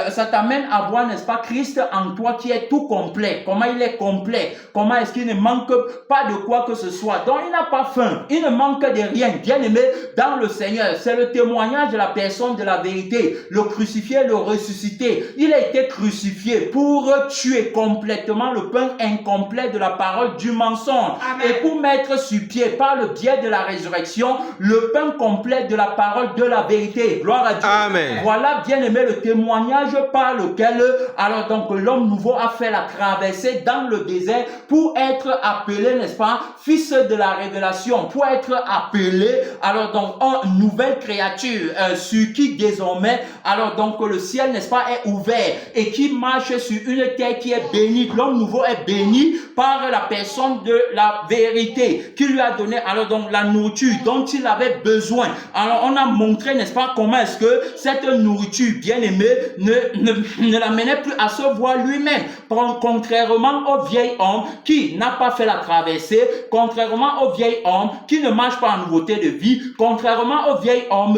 ça t'amène à voir, n'est-ce pas, Christ en toi qui est tout complet. Comment il est complet, comment est-ce qu'il ne manque pas de quoi que ce soit. Donc il n'a pas faim, il ne manque de rien. Bien-aimé dans le Seigneur, c'est le témoignage de la personne de la vérité, le crucifié, le ressuscité. Il a été crucifié pour tuer complètement le pain incomplet de la parole du mensonge. Amen. Et pour mettre sur pied par le biais de la résurrection le pain complet de la parole de la vérité. Gloire à Dieu. Amen. Voilà, bien-aimé, le témoignage par lequel alors donc l'homme nouveau a fait la traversée dans le désert pour être appelé, n'est-ce pas, fils de la révélation, pour être appelé alors donc en nouvelle créature sur qui désormais alors donc le ciel, n'est-ce pas, est ouvert et qui marche sur une terre qui est bénie. L'homme nouveau est béni par la personne de la vérité qui lui a donné alors donc la nourriture dont il avait besoin. Alors on a montré, n'est-ce pas, comment est-ce que cette nourriture bien-aimée ne l'amenait plus à se voir lui-même, contrairement au vieil homme qui n'a pas fait la traversée, contrairement au vieil homme qui ne marche pas en nouveauté de vie, contrairement au vieil homme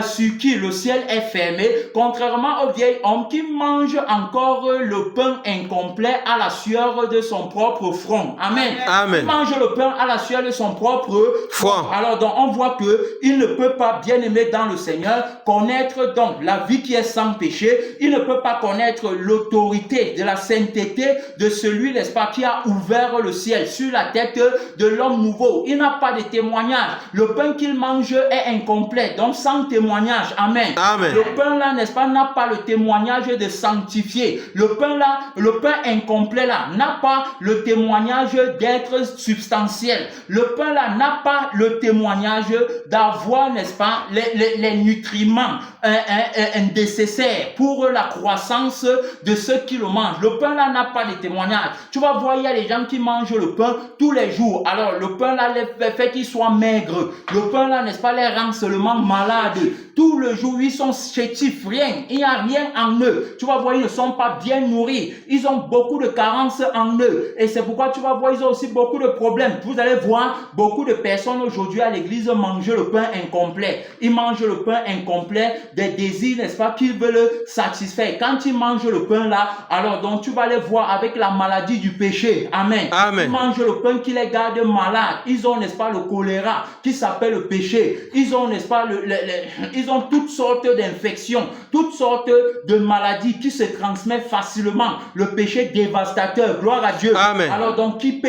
sur qui le ciel est fermé, contrairement au vieil homme qui mange encore le pain incomplet à la sueur de son propre front. Amen. Amen. Il mange le pain à la sueur de son propre front. Alors donc on voit que il ne peut pas, bien aimé dans le Seigneur, connaître donc la vie qui est sans péché. Il ne peut pas connaître l'autorité de la sainteté de celui, n'est-ce pas, qui a ouvert le ciel sur la tête de l'homme nouveau. Il n'a pas de témoignage. Le pain qu'il mange est incomplet, donc sans témoignage. Amen. Amen. Le pain là, n'est-ce pas, n'a pas le témoignage de sanctifier. Le pain là, le pain incomplet là, n'a pas le témoignage d'être substantiel. Le pain là n'a pas le témoignage d'avoir recevoir, n'est-ce pas, les nutriments nécessaires pour la croissance de ceux qui le mangent. Le pain là n'a pas de témoignage. Tu vas voir, il y a des gens qui mangent le pain tous les jours. Alors le pain là les fait qu'ils soient maigres. Le pain là, n'est-ce pas, les rend seulement malades. Tout le jour, ils sont chétifs, rien. Il n'y a rien en eux. Tu vas voir, ils ne sont pas bien nourris. Ils ont beaucoup de carences en eux. Et c'est pourquoi tu vas voir, ils ont aussi beaucoup de problèmes. Vous allez voir, beaucoup de personnes aujourd'hui à l'église mangent le pain incomplet. Ils mangent le pain incomplet des désirs, n'est-ce pas, qu'ils veulent satisfaire. Quand ils mangent le pain là, alors donc tu vas les voir avec la maladie du péché. Amen. Amen. Ils mangent le pain qui les garde malades. Ils ont, n'est-ce pas, le choléra qui s'appelle le péché. Ils ont, n'est-ce pas, ils ont toutes sortes d'infections, toutes sortes de maladies qui se transmettent facilement. Le péché dévastateur, gloire à Dieu. Amen. Alors donc, qui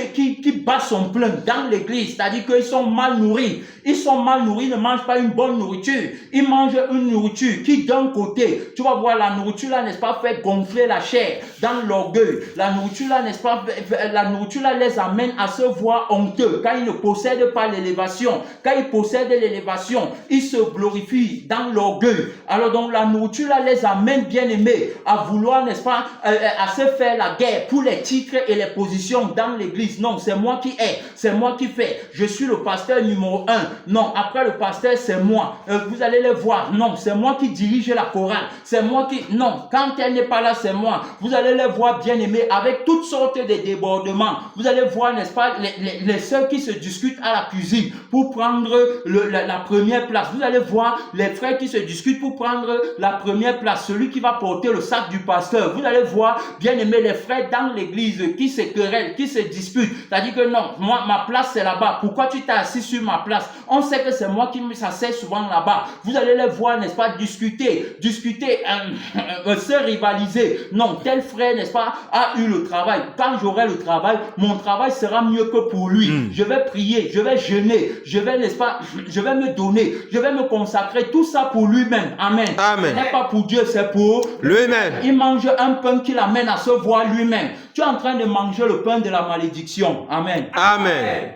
bat son plein dans l'église, c'est-à-dire qu'ils sont mal nourris. Ils sont mal nourris, ils ne mangent pas une bonne nourriture. Ils mangent une nourriture qui, d'un côté, tu vas voir la nourriture là, n'est-ce pas, fait gonfler la chair dans l'orgueil. La nourriture là, n'est-ce pas, la nourriture là les amène à se voir honteux quand ils ne possèdent pas l'élévation. Quand ils possèdent l'élévation, ils se glorifient dans l'orgueil. Alors donc la nourriture là les amène, bien aimés, à vouloir, n'est-ce pas, à se faire la guerre pour les titres et les positions dans l'église. Non, c'est moi qui ai, c'est moi qui fais. Je suis le pasteur numéro 1. Non, après le pasteur, c'est moi. Vous allez les voir. Non, c'est moi qui dirige la chorale. C'est moi qui... Non, quand elle n'est pas là, c'est moi. Vous allez les voir, bien aimés, avec toutes sortes de débordements. Vous allez voir, n'est-ce pas, les sœurs qui se discutent à la cuisine pour prendre la première place. Vous allez voir les frères qui se discutent pour prendre la première place. Celui qui va porter le sac du pasteur. Vous allez voir, bien aimés, les frères dans l'église qui se querellent, qui se disputent. C'est-à-dire que non, moi, ma place, c'est là-bas. Pourquoi tu t'es assis sur ma place? On sait que c'est moi qui m'assieds souvent là-bas. Vous allez les voir, n'est-ce pas, discuter, se rivaliser. Non, tel frère, n'est-ce pas, a eu le travail. Quand j'aurai le travail, mon travail sera mieux que pour lui. Je vais prier, je vais jeûner, je vais, n'est-ce pas, je vais me donner, je vais me consacrer, tout ça pour lui-même. Amen. Amen. Ce n'est pas pour Dieu, c'est pour lui-même. Il mange un pain qui l'amène à se voir lui-même. Tu es en train de manger le pain de la malédiction. Amen. Amen.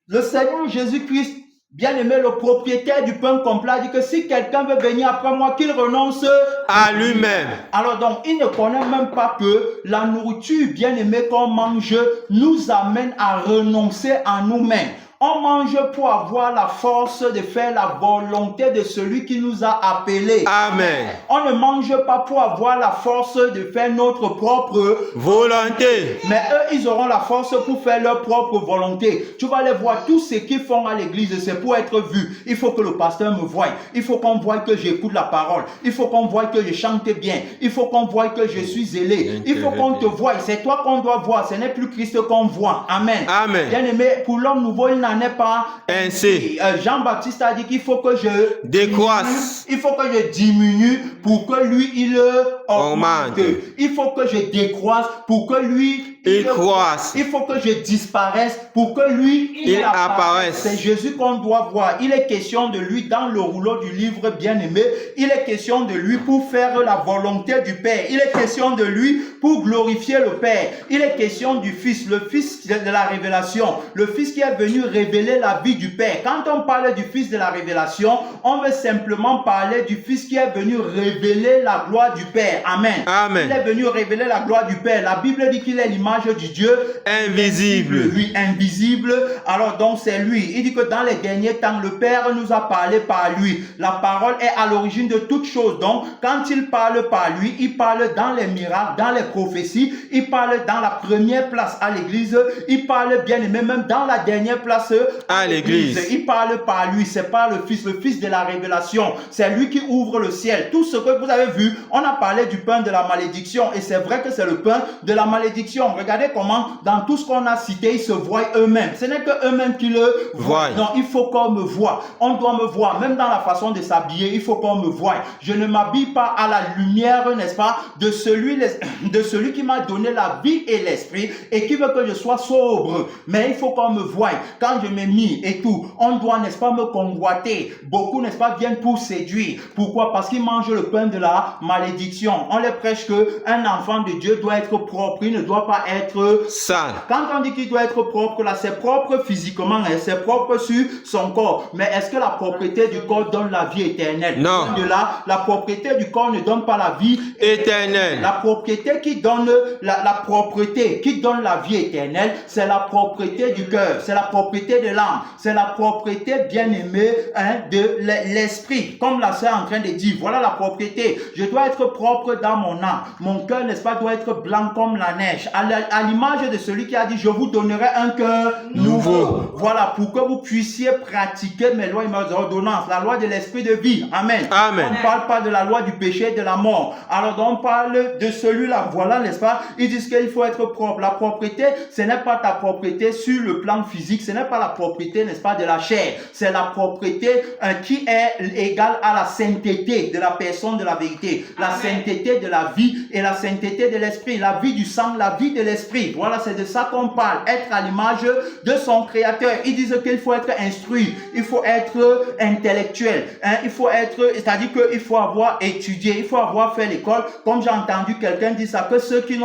Le Seigneur Jésus-Christ, bien aimé, le propriétaire du pain complet, dit que si quelqu'un veut venir après moi, qu'il renonce à lui-même. Alors donc, il ne connaît même pas que la nourriture, bien aimée, qu'on mange nous amène à renoncer à nous-mêmes. On mange pour avoir la force de faire la volonté de celui qui nous a appelés. Amen. On ne mange pas pour avoir la force de faire notre propre volonté. Mais eux, ils auront la force pour faire leur propre volonté. Tu vas les voir, tout ce qu'ils font à l'église, c'est pour être vu. Il faut que le pasteur me voie. Il faut qu'on voie que j'écoute la parole. Il faut qu'on voie que je chante bien. Il faut qu'on voie que je suis zélé. Il faut qu'on te voie. C'est toi qu'on doit voir. Ce n'est plus Christ qu'on voit. Amen. Amen. Bien aimé, pour l'homme nouveau, il n'en est pas ainsi. Jean-Baptiste a dit qu'il faut que je décroisse. Il faut que je diminue pour que lui, il augmente. Il faut que je décroisse pour que lui, il croisse. Il faut que je disparaisse pour que lui, il apparaisse. C'est Jésus qu'on doit voir. Il est question de lui dans le rouleau du livre bien-aimé. Il est question de lui pour faire la volonté du Père. Il est question de lui pour glorifier le Père. Il est question du Fils, le Fils de la révélation. Le Fils qui est venu révéler la vie du Père. Quand on parle du Fils de la révélation, on veut simplement parler du Fils qui est venu révéler la gloire du Père. Amen. Amen. Il est venu révéler la gloire du Père. La Bible dit qu'il est l'image du Dieu invisible. Lui, invisible. Alors donc c'est lui. Il dit que dans les derniers temps, le Père nous a parlé par lui. La parole est à l'origine de toutes choses. Donc quand il parle par lui, il parle dans les miracles, dans les prophéties. Il parle dans la première place à l'église. Il parle bien aimé même dans la dernière place à l'église. Il parle par lui. C'est pas le Fils de la révélation. C'est lui qui ouvre le ciel. Tout ce que vous avez vu, on a parlé du pain de la malédiction. Et c'est vrai que c'est le pain de la malédiction. Regardez comment dans tout ce qu'on a cité, ils se voient eux-mêmes. Ce n'est que eux-mêmes qui le voient. Non, il faut qu'on me voie. On doit me voir. Même dans la façon de s'habiller, il faut qu'on me voie. Je ne m'habille pas à la lumière, n'est-ce pas, de celui qui m'a donné la vie et l'esprit et qui veut que je sois sobre. Mais il faut qu'on me voie. Quand je me mis et tout, on doit, n'est-ce pas, me convoiter. Beaucoup, n'est-ce pas, viennent pour séduire. Pourquoi? Parce qu'ils mangent le pain de la malédiction. On les prêche que un enfant de Dieu doit être propre. Il ne doit pas être sale. Quand on dit qu'il doit être propre, là, c'est propre physiquement, hein, c'est propre sur son corps. Mais est-ce que la propreté du corps donne la vie éternelle? Non. De là, la propreté du corps ne donne pas la vie Éternelle. La propreté qui donne la propreté qui donne la vie éternelle, c'est la propreté du cœur, c'est la propreté de l'âme, c'est la propreté bien-aimée de l'esprit. Comme la sœur est en train de dire, voilà la propreté. Je dois être propre dans mon âme. Mon cœur, n'est-ce pas, doit être blanc comme la neige. À l'image de celui qui a dit, je vous donnerai un cœur nouveau. Voilà, pour que vous puissiez pratiquer mes lois et mes ordonnances, la loi de l'esprit de vie. Amen. Amen. On ne parle pas de la loi du péché et de la mort. Alors, on parle de celui-là. Voilà, n'est-ce pas? Ils disent qu'il faut être propre. La propreté, ce n'est pas ta propreté sur le plan physique. Ce n'est pas la propreté, n'est-ce pas, de la chair. C'est la propreté qui est égale à la sainteté de la personne de la vérité. La sainteté de la vie et la sainteté de l'esprit. La vie du sang, la vie de l'esprit. Voilà, c'est de ça qu'on parle. Être à l'image de son créateur. Ils disent qu'il faut être instruit. Il faut être intellectuel. Il faut être, c'est-à-dire qu'il faut avoir étudié. Il faut avoir fait l'école. Comme j'ai entendu quelqu'un dire ça, que ceux qui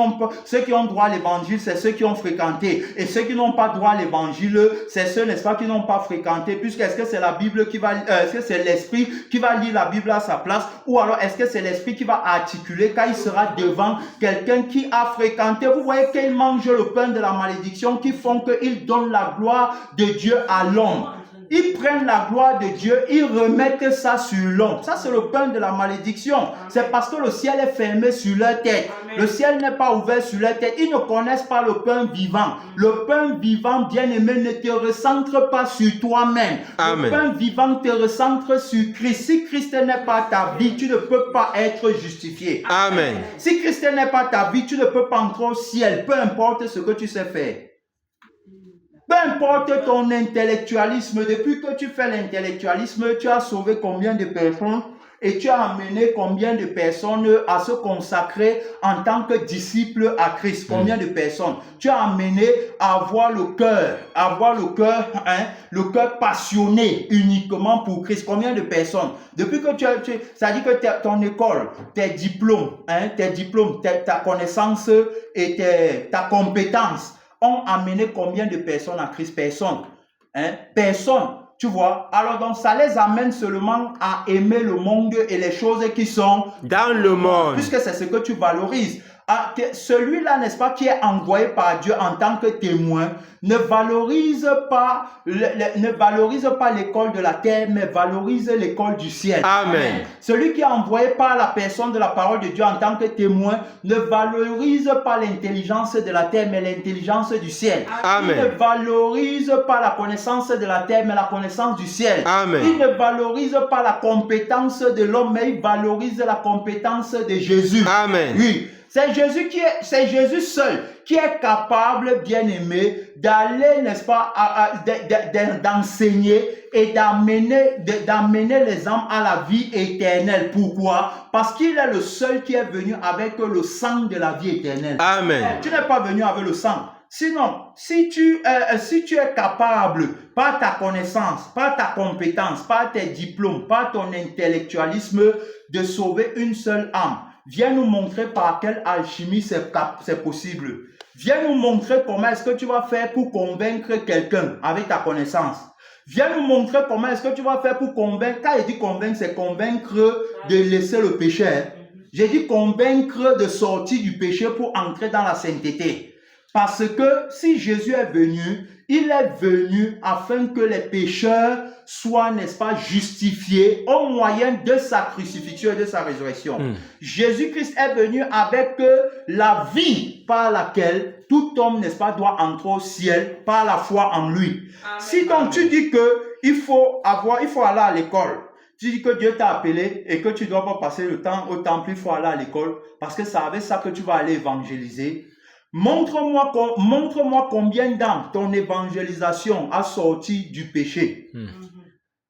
ont droit à l'évangile, c'est ceux qui ont fréquenté. Et ceux qui n'ont pas droit à l'évangile, c'est ceux, n'est-ce pas, qui n'ont pas fréquenté. Puisque est-ce que c'est la Bible qui va, est-ce que c'est l'esprit qui va lire la Bible à sa place? Ou alors est-ce que c'est l'esprit qui va articuler quand il sera devant quelqu'un qui a fréquenté? Vous voyez qu'ils mangent le pain de la malédiction qui font qu'ils donnent la gloire de Dieu à l'homme. Ils prennent la gloire de Dieu, ils remettent ça sur l'homme. Ça, c'est le pain de la malédiction. C'est parce que le ciel est fermé sur leur tête. Le ciel n'est pas ouvert sur leur tête. Ils ne connaissent pas le pain vivant. Le pain vivant, bien-aimé, ne te recentre pas sur toi-même. Le pain vivant te recentre sur Christ. Si Christ n'est pas ta vie, tu ne peux pas être justifié. Amen. Si Christ n'est pas ta vie, tu ne peux pas entrer au ciel, peu importe ce que tu sais faire. Peu importe ton intellectualisme, depuis que tu fais l'intellectualisme, tu as sauvé combien de personnes et tu as amené combien de personnes à se consacrer en tant que disciples à Christ. Combien de personnes? Tu as amené à avoir le cœur passionné uniquement pour Christ. Combien de personnes? Depuis que ça dit que ton école, tes diplômes, ta connaissance et ta compétence ont amené combien de personnes à Christ? Personne. Personne. Tu vois? Alors donc ça les amène seulement à aimer le monde et les choses qui sont dans le monde. Puisque c'est ce que tu valorises. Celui-là, n'est-ce pas, qui est envoyé par Dieu en tant que témoin, ne valorise pas l'école de la terre, mais valorise l'école du ciel. Amen. Celui qui est envoyé par la personne de la parole de Dieu en tant que témoin ne valorise pas l'intelligence de la terre, mais l'intelligence du ciel. Amen. Il ne valorise pas la connaissance de la terre, mais la connaissance du ciel. Amen. Il ne valorise pas la compétence de l'homme, mais il valorise la compétence de Jésus. Amen. Oui. C'est Jésus seul qui est capable, bien-aimé, d'aller, n'est-ce pas, d'enseigner et d'amener les âmes à la vie éternelle. Pourquoi? Parce qu'il est le seul qui est venu avec le sang de la vie éternelle. Amen. Tu n'es pas venu avec le sang. Sinon, si tu es capable, par ta connaissance, par ta compétence, par tes diplômes, par ton intellectualisme, de sauver une seule âme, viens nous montrer par quelle alchimie c'est possible. Viens nous montrer comment est-ce que tu vas faire pour convaincre quelqu'un avec ta connaissance. Viens nous montrer comment est-ce que tu vas faire pour convaincre. Quand il dit convaincre, c'est convaincre de laisser le péché. J'ai dit convaincre de sortir du péché pour entrer dans la sainteté. Parce que si Jésus est venu, il est venu afin que les pécheurs soient, n'est-ce pas, justifiés au moyen de sa crucifixion et de sa résurrection. Jésus-Christ est venu avec la vie par laquelle tout homme, n'est-ce pas, doit entrer au ciel par la foi en lui. Amen. Si donc tu dis que il faut aller à l'école, tu dis que Dieu t'a appelé et que tu ne dois pas passer le temps au temple, il faut aller à l'école parce que c'est avec ça que tu vas aller évangéliser. Montre-moi combien d'âmes ton évangélisation a sorti du péché.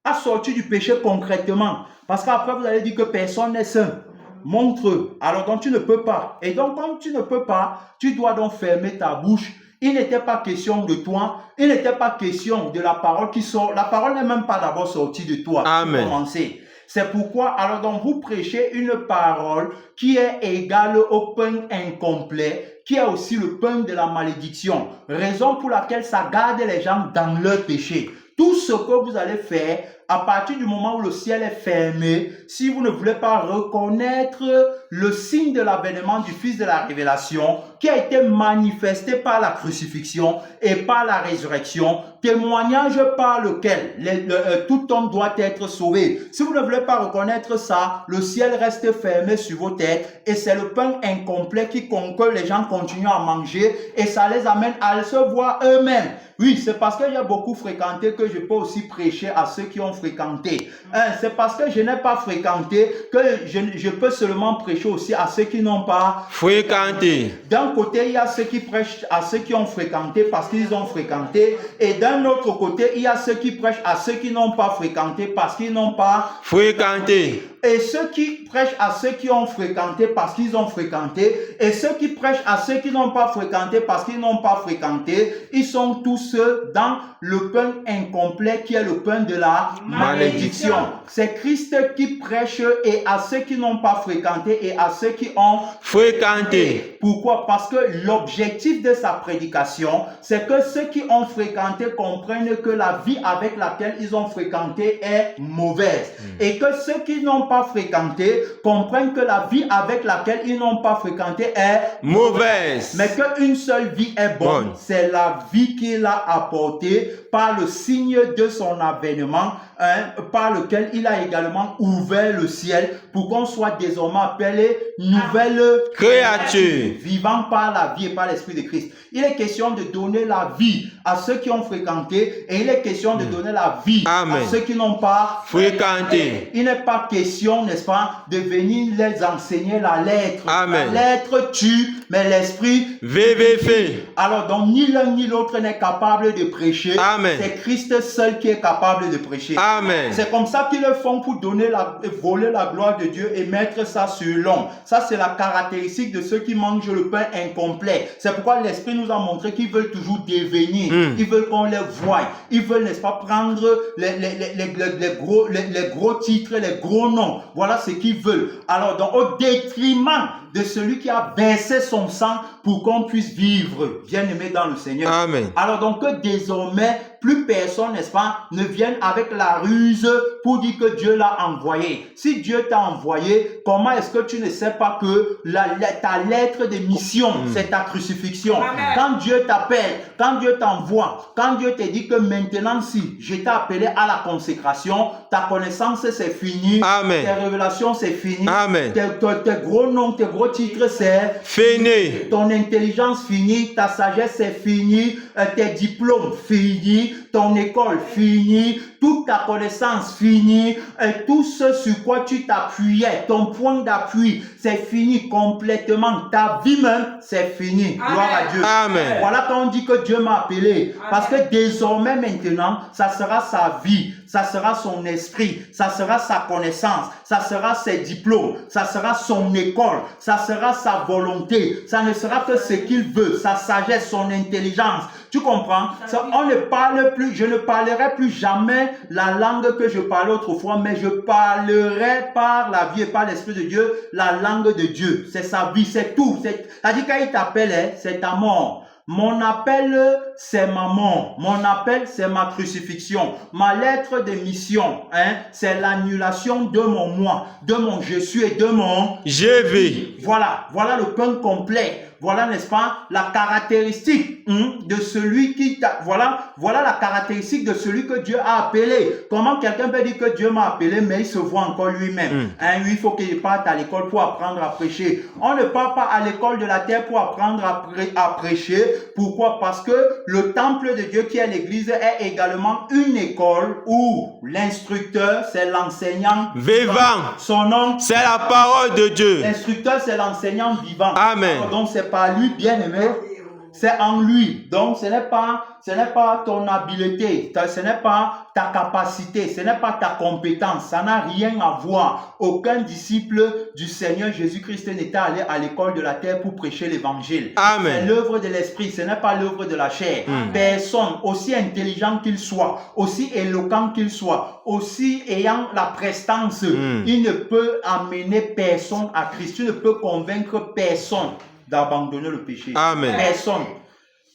A sorti du péché concrètement. Parce qu'après, vous allez dire que personne n'est saint. Montre. Alors donc, tu ne peux pas. Et donc, comme tu ne peux pas, tu dois donc fermer ta bouche. Il n'était pas question de toi. Il n'était pas question de la parole qui sort. La parole n'est même pas d'abord sortie de toi. Amen. Commencer. C'est pourquoi, alors donc, vous prêchez une parole qui est égale au pain incomplet, qui est aussi le pain de la malédiction. Raison pour laquelle ça garde les gens dans leur péché. Tout ce que vous allez faire, à partir du moment où le ciel est fermé, si vous ne voulez pas reconnaître le signe de l'avènement du Fils de la révélation qui a été manifesté par la crucifixion et par la résurrection, témoignage par lequel tout homme doit être sauvé. Si vous ne voulez pas reconnaître ça, le ciel reste fermé sur vos têtes et c'est le pain incomplet que les gens continuent à manger et ça les amène à se voir eux-mêmes. Oui, c'est parce que j'ai beaucoup fréquenté que je peux aussi prêcher à ceux qui ont fréquenté. C'est parce que je n'ai pas fréquenté que je peux seulement prêcher aussi à ceux qui n'ont pas fréquenté. D'un côté, il y a ceux qui prêchent à ceux qui ont fréquenté parce qu'ils ont fréquenté. Et d'un autre côté, il y a ceux qui prêchent à ceux qui n'ont pas fréquenté parce qu'ils n'ont pas fréquenté. Et ceux qui prêchent à ceux qui ont fréquenté parce qu'ils ont fréquenté. Et ceux qui prêchent à ceux qui n'ont pas fréquenté parce qu'ils n'ont pas fréquenté. Ils sont tous dans le pain incomplet qui est le pain de la malédiction. C'est Christ qui prêche et à ceux qui n'ont pas fréquenté et à ceux qui ont fréquenté. Pourquoi? Parce que l'objectif de sa prédication, c'est que ceux qui ont fréquenté comprennent que la vie avec laquelle ils ont fréquenté est mauvaise. Et que ceux qui n'ont pas fréquenté comprennent que la vie avec laquelle ils n'ont pas fréquenté est mauvaise. Mais qu'une seule vie est bonne. C'est la vie qu'il a apportée par le signe de son avènement, par lequel il a également ouvert le ciel pour qu'on soit désormais appelé nouvelle créature, vivant par la vie et par l'Esprit de Christ. Il est question de donner la vie à ceux qui ont fréquenté et il est question de donner la vie à ceux qui n'ont pas fréquenté. Il n'est pas question, n'est-ce pas, de venir les enseigner la lettre. Amen. La lettre tue, mais l'Esprit vivifié. Alors donc ni l'un ni l'autre n'est capable de prêcher. Amen. C'est Christ seul qui est capable de prêcher. Amen. C'est comme ça qu'ils le font pour voler la gloire de Dieu et mettre ça sur l'homme. Ça c'est la caractéristique de ceux qui mangent le pain incomplet. C'est pourquoi l'Esprit nous a montré qu'ils veulent toujours devenir. Ils veulent qu'on les voie. Ils veulent, n'est-ce pas, prendre les gros titres, les gros noms. Voilà ce qu'ils veulent. Alors donc au détriment de celui qui a versé son sang pour qu'on puisse vivre, bien-aimé dans le Seigneur. Amen. Alors donc que désormais, plus personne, n'est-ce pas, ne vienne avec la ruse pour dire que Dieu l'a envoyé. Si Dieu t'a envoyé, comment est-ce que tu ne sais pas que ta lettre de mission, c'est ta crucifixion? Amen. Quand Dieu t'appelle, quand Dieu t'envoie, quand Dieu te dit que maintenant, si je t'ai appelé à la consécration, ta connaissance c'est fini, Amen. Tes révélations c'est fini, Amen. Tes gros noms, tes gros titres c'est fini, ton intelligence finie, ta sagesse c'est fini, tes diplômes finis, ton école finie, toute ta connaissance finie, tout ce sur quoi tu t'appuyais, ton point d'appui, c'est fini complètement. Ta vie même, c'est fini. Amen. Gloire à Dieu. Amen. Voilà quand on dit que Dieu m'a appelé. Amen. Parce que désormais maintenant, ça sera sa vie, ça sera son esprit, ça sera sa connaissance, ça sera ses diplômes, ça sera son école, ça sera sa volonté, ça ne sera que ce qu'il veut, sa sagesse, son intelligence. Tu comprends? On ne parle plus, je ne parlerai plus jamais la langue que je parlais autrefois, mais je parlerai par la vie et par l'Esprit de Dieu, la langue de Dieu. C'est sa vie, c'est tout. C'est-à-dire quand il t'appelle, c'est ta mort. Mon appel, c'est ma mort. Mon appel, c'est ma crucifixion. Ma lettre de mission, c'est l'annulation de mon moi, de mon je suis et de mon je vis. Voilà le pain complet. Voilà, n'est-ce pas, la caractéristique de celui qui t'a... Voilà la caractéristique de celui que Dieu a appelé. Comment quelqu'un peut dire que Dieu m'a appelé, mais il se voit encore lui-même. Lui, il faut qu'il parte à l'école pour apprendre à prêcher. On ne part pas à l'école de la terre pour apprendre à prêcher. Pourquoi? Parce que le temple de Dieu qui est l'église est également une école où l'instructeur, c'est l'enseignant vivant. Son nom, c'est la parole de Dieu. L'instructeur, c'est l'enseignant vivant. Amen. Donc, c'est par lui, bien-aimé, c'est en lui. Donc, ce n'est pas ton habileté, ce n'est pas ta capacité, ce n'est pas ta compétence, ça n'a rien à voir. Aucun disciple du Seigneur Jésus-Christ n'était allé à l'école de la terre pour prêcher l'évangile. Amen. C'est l'œuvre de l'esprit, ce n'est pas l'œuvre de la chair. Personne, aussi intelligent qu'il soit, aussi éloquent qu'il soit, aussi ayant la prestance, il ne peut amener personne à Christ. Tu ne peux convaincre personne. d'abandonner le péché. Amen. Personne.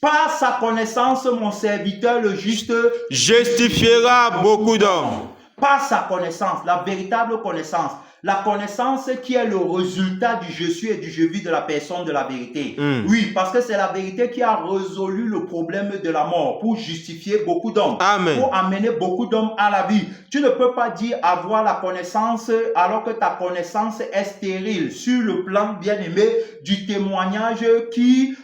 Par sa connaissance, mon serviteur, le juste, Justifiera beaucoup d'hommes. par sa connaissance, la véritable connaissance. La connaissance qui est le résultat du je suis et du je vis de la personne de la vérité. Oui, parce que c'est la vérité qui a résolu le problème de la mort pour justifier beaucoup d'hommes, Amen. pour amener beaucoup d'hommes à la vie. Tu ne peux pas dire avoir la connaissance alors que ta connaissance est stérile sur le plan bien-aimé du témoignage qui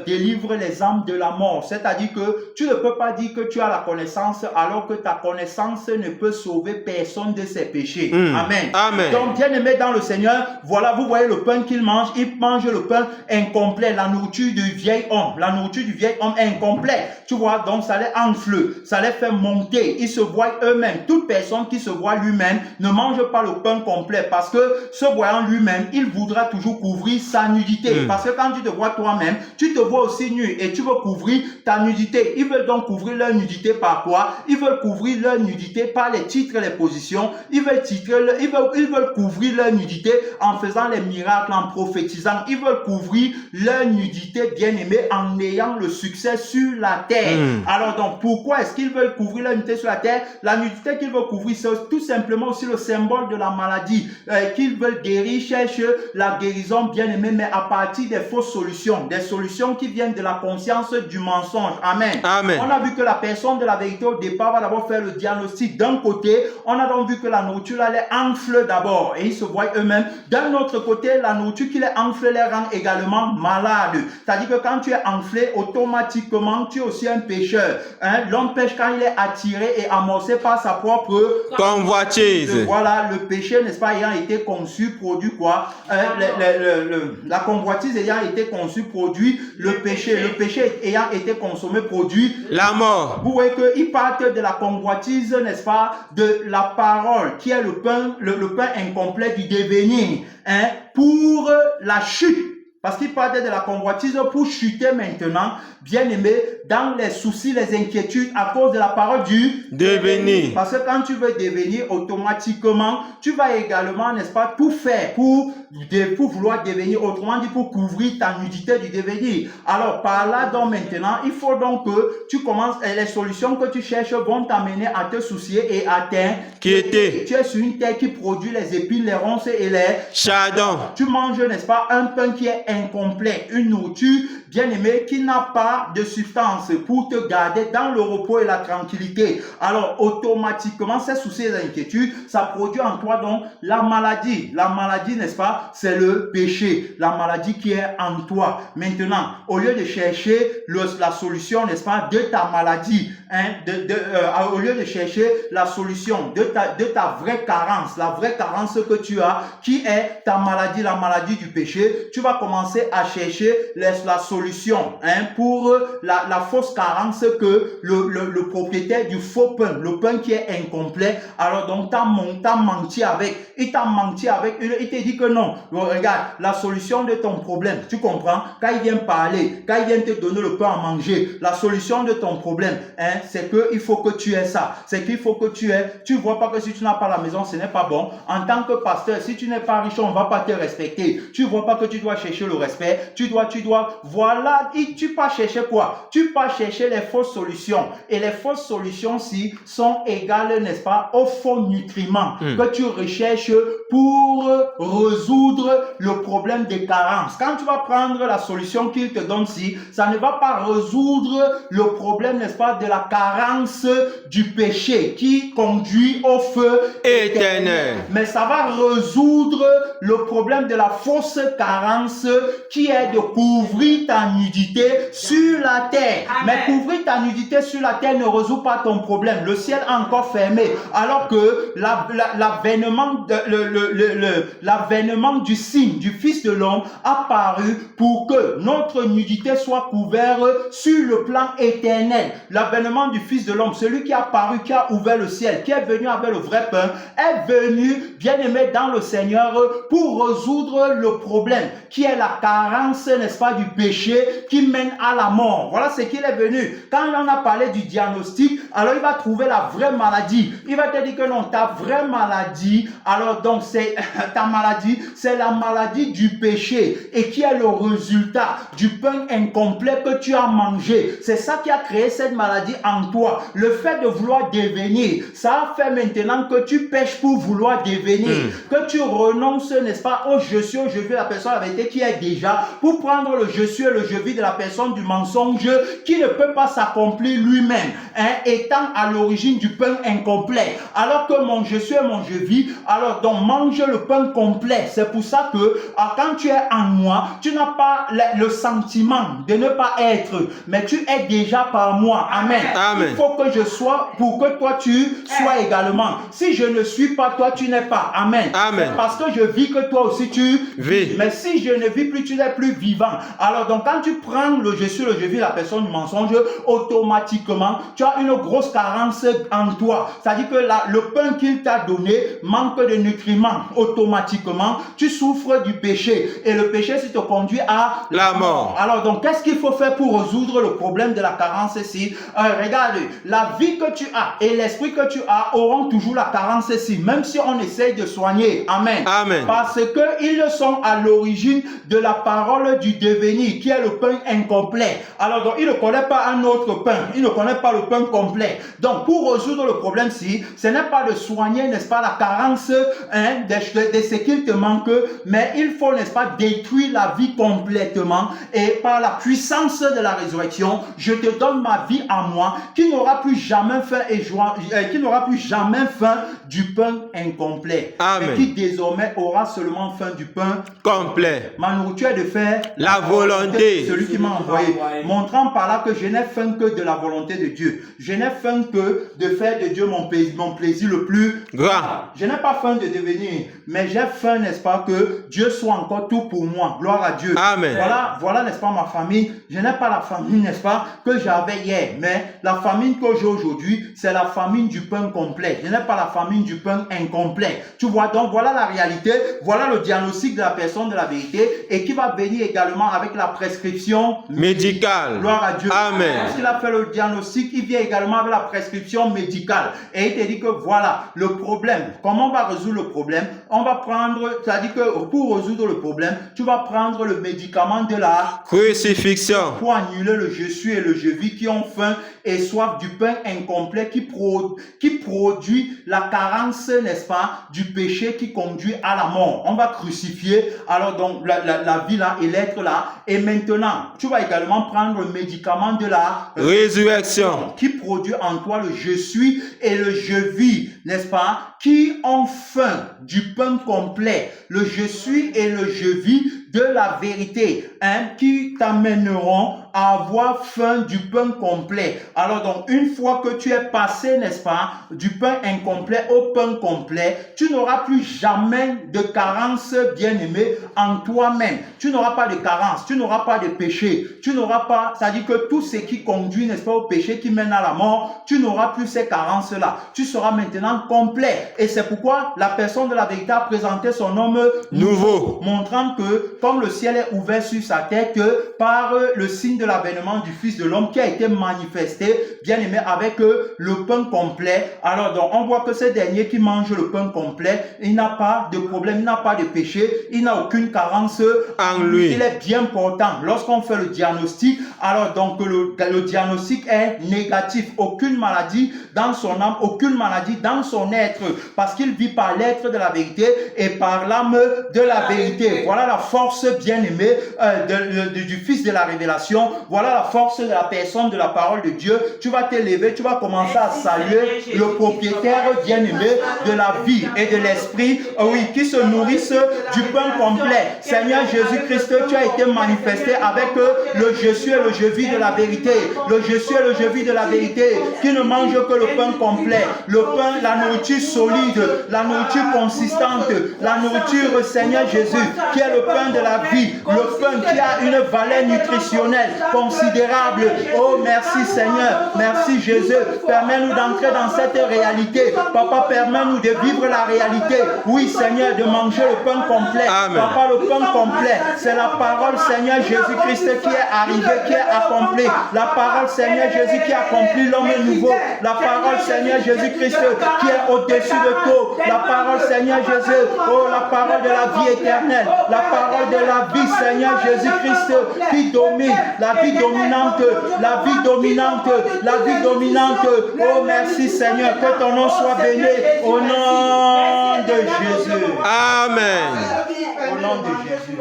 délivre les âmes de la mort. C'est-à-dire que tu ne peux pas dire que tu as la connaissance alors que ta connaissance ne peut sauver personne de ses péchés. Amen. Amen. Donc, bien-aimé dans le Seigneur, voilà, vous voyez le pain qu'il mange. Il mange le pain incomplet, la nourriture du vieil homme. La nourriture du vieil homme est incomplète. Tu vois, donc ça les enfle, ça les fait monter. Ils se voient eux-mêmes. Toute personne qui se voit lui-même ne mange pas le pain complet parce que se voyant lui-même, il voudra toujours couvrir sa nudité. Parce que quand tu te vois toi-même, tu te vois aussi nu et tu veux couvrir ta nudité. Ils veulent donc couvrir leur nudité par quoi? Ils veulent couvrir leur nudité par les titres et les positions. Ils veulent couvrir leur nudité en faisant les miracles, en prophétisant. Ils veulent couvrir leur nudité, bien-aimée, en ayant le succès sur la terre. Alors donc, pourquoi est-ce qu'ils veulent couvrir leur nudité sur la terre? La nudité qu'ils veulent couvrir, c'est tout simplement aussi le symbole de la maladie qu'ils veulent guérir, cherchent la guérison, bien-aimée, mais à partir des fausses solutions, des solutions qui viennent de la conscience du mensonge. Amen. Amen. On a vu que la personne de la vérité au départ va d'abord faire le diagnostic. D'un côté, on a donc vu que la nourriture là, les enfle d'abord et ils se voient eux-mêmes. D'un autre côté, la nourriture qui les enfle les rend également malades. C'est-à-dire que quand tu es enflé, automatiquement, tu es aussi un pécheur. L'homme pêche quand il est attiré et amorcé par sa propre convoitise. Voilà, le péché, n'est-ce pas, ayant été conçu, produit quoi? La convoitise ayant été conçue, produit le péché. Le péché ayant été consommé, produit la mort. Vous voyez qu'ils partent de la convoitise, n'est-ce pas, de la parole, qui est le pain incomplet du devenir, pour la chute. Parce qu'ils partaient de la convoitise pour chuter maintenant, bien aimé, dans les soucis, les inquiétudes à cause de la parole du devenir. Parce que quand tu veux devenir, automatiquement, tu vas également, n'est-ce pas, tout faire pour vouloir devenir, autrement dit, pour couvrir ta nudité du devenir. Alors, par là, donc maintenant, il faut donc que tu commences, les solutions que tu cherches vont t'amener à te soucier et à t'inquiéter. Tu es sur une terre qui produit les épines, les ronces et les chardons. Tu manges, n'est-ce pas, un pain qui est incomplet, une nourriture bien-aimée qui n'a pas de substance pour te garder dans le repos et la tranquillité. Alors, automatiquement, ces soucis et inquiétudes, ça produit en toi donc la maladie. La maladie, n'est-ce pas, c'est le péché. La maladie qui est en toi. Maintenant, au lieu de chercher la solution, n'est-ce pas, de ta maladie, au lieu de chercher la solution de ta vraie carence, la vraie carence que tu as, qui est ta maladie, la maladie du péché, tu vas commencer à chercher la solution pour la fausse carence que le propriétaire du faux pain, le pain qui est incomplet, alors donc t'as menti avec, il t'a menti avec, il te dit que non, regarde, la solution de ton problème, tu comprends, quand il vient parler, quand il vient te donner le pain à manger, la solution de ton problème, c'est que il faut que tu aies ça, c'est qu'il faut que tu vois pas que si tu n'as pas la maison, ce n'est pas bon, en tant que pasteur, si tu n'es pas riche, on va pas te respecter, tu vois pas que tu dois chercher le respect, tu dois, voilà, tu pas chercher quoi? Tu pas chercher les fausses solutions. Et les fausses solutions-ci sont égales, n'est-ce pas, aux faux nutriments que tu recherches pour résoudre le problème des carences. Quand tu vas prendre la solution qu'il te donne ci, ça ne va pas résoudre le problème, n'est-ce pas, de la carence du péché qui conduit au feu éternel. Mais ça va résoudre le problème de la fausse carence qui est de couvrir ta nudité sur la terre. Amen. Mais couvrir ta nudité sur la terre ne résout pas ton problème. Le ciel est encore fermé. Alors que l'avènement du signe du Fils de l'homme a paru pour que notre nudité soit couverte sur le plan éternel. L'avènement du Fils de l'homme, celui qui a paru, qui a ouvert le ciel, qui est venu avec le vrai pain, est venu, bien aimé dans le Seigneur, pour résoudre le problème qui est la carence, n'est-ce pas, du péché péché qui mène à la mort. Voilà ce qu'il est venu. Quand on a parlé du diagnostic, alors il va trouver la vraie maladie. Il va te dire que non, ta vraie maladie, alors donc c'est ta maladie, c'est la maladie du péché et qui est le résultat du pain incomplet que tu as mangé. C'est ça qui a créé cette maladie en toi. Le fait de vouloir devenir, ça a fait maintenant que tu pêches pour vouloir devenir, que tu renonces, n'est-ce pas, au je suis, au je vis, la personne la vérité qui est déjà, pour prendre le je suis et le je vis de la personne du mensonge qui ne peut pas s'accomplir lui-même, étant à l'origine du pain incomplet. Alors que mon je suis et mon je vis, alors donc mange le pain complet. C'est pour ça que quand tu es en moi, tu n'as pas le sentiment de ne pas être, mais tu es déjà par moi. Amen. Amen. Il faut que je sois pour que toi tu sois également. Si je ne suis pas, toi tu n'es pas. Amen. Amen. Parce que je vis que toi aussi tu vis. Mais si je ne vis plus, tu n'es plus vivant. Alors donc quand tu prends le je suis, le je vis, la personne du mensonge, automatiquement tu as une grosse carence en toi. C'est-à-dire que le pain qu'il t'a donné manque de nutriments. Automatiquement tu souffres du péché et le péché te conduit à la mort. Alors donc qu'est-ce qu'il faut faire pour résoudre le problème de la carence ici? Regarde, la vie que tu as et l'esprit que tu as auront toujours la carence ici, même si on essaye de soigner. Amen. Amen. Parce que ils sont à l'origine de la parole du devenir qui est le pain incomplet. Alors donc il ne connaît pas un autre pain, il ne connaît pas le pain complet. Donc pour résoudre le problème ci, ce n'est pas de soigner, n'est-ce pas, la carence de ce qu'il te manque, mais il faut, n'est-ce pas, détruire la vie complètement et par la puissance de la résurrection, je te donne ma vie à moi qui n'aura plus jamais faim et joie, qui n'aura plus jamais faim du pain incomplet. Amen. Mais qui désormais aura seulement faim du pain complet. Ma nourriture est de faire la volonté. Celui qui m'a envoyé, montrant par là que je n'ai faim que de la volonté de Dieu. Je n'ai faim que de faire de Dieu mon plaisir le plus grand. Je n'ai pas faim de devenir, mais j'ai faim, n'est-ce pas, que Dieu soit encore tout pour moi. Gloire à Dieu. Amen. Voilà, n'est-ce pas, ma famille. Je n'ai pas la famille, n'est-ce pas, que j'avais hier, mais la famine que j'ai aujourd'hui, c'est la famine du pain complet. Je n'ai pas la famine du pain incomplet. Tu vois, donc voilà la réalité, voilà le diagnostic de la personne de la vérité et qui va venir également avec la prescription médicale. Gloire à Dieu. Amen. Parce qu'il a fait le diagnostic, il vient également avec la prescription médicale. Et il te dit que voilà, le problème, comment on va résoudre le problème? On va prendre, c'est-à-dire que pour résoudre le problème, tu vas prendre le médicament de la crucifixion pour annuler le je suis et le je vis qui ont faim et soif du pain incomplet qui produit la carence, n'est-ce pas, du péché qui conduit à la mort. On va crucifier alors donc la vie là et l'être là. Et maintenant, tu vas également prendre le médicament de la résurrection qui produit en toi le je suis et le je vis, n'est-ce pas, qui ont faim du pain complet, le je suis et le je vis de la vérité, qui t'amèneront à avoir faim du pain complet. Alors donc, une fois que tu es passé, n'est-ce pas, du pain incomplet au pain complet, tu n'auras plus jamais de carence, bien-aimé, en toi-même. Tu n'auras pas de carence, tu n'auras pas de péché, tu n'auras pas, c'est-à-dire que tout ce qui conduit, n'est-ce pas, au péché qui mène à la mort, tu n'auras plus ces carences-là. Tu seras maintenant complet. Et c'est pourquoi la personne de la vérité a présenté son homme nouveau, montrant que comme le ciel est ouvert sur sa tête, par le signe de l'avènement du Fils de l'homme qui a été manifesté, bien aimé, avec le pain complet. Alors donc on voit que ce dernier qui mange le pain complet, il n'a pas de problème, il n'a pas de péché, il n'a aucune carence en lui. Il est bien portant. Lorsqu'on fait le diagnostic, alors donc le diagnostic est négatif. Aucune maladie dans son âme, aucune maladie dans son être, parce qu'il vit par l'être de la vérité et par l'âme de la vérité. Voilà la force, bien-aimée, du Fils de la révélation. Voilà la force de la personne de la parole de Dieu. Tu vas t'élever, tu vas commencer à saluer le propriétaire, bien-aimé, de la vie et de l'esprit, oui, qui se nourrissent du pain complet. Seigneur Jésus-Christ, tu as été manifesté avec le je suis et le je vis de la vérité. Le je suis et le je vis de la vérité, qui ne mange que le pain complet. Le pain, la nourriture solide, la nourriture consistante, la nourriture, Seigneur Jésus, qui est le pain de de la vie, le pain qui a une valeur nutritionnelle considérable. Oh, merci Seigneur, merci Jésus. Permets-nous d'entrer dans cette réalité. Papa, permets-nous de vivre la réalité. Oui, Seigneur, de manger le pain complet. Amen. Papa, le pain complet, c'est la parole, Seigneur Jésus-Christ, qui est arrivé, qui est accompli. La parole, Seigneur Jésus, qui accomplit l'homme nouveau. La parole, Seigneur Jésus-Christ, qui est au-dessus de tout. La parole, Seigneur Jésus, oh, la parole de la vie éternelle. La parole de la vie, Seigneur Jésus-Christ, qui domine, la vie dominante, la vie dominante, la vie dominante. Oh, merci Seigneur, que ton nom soit béni au nom de Jésus. Amen. Au nom de Jésus.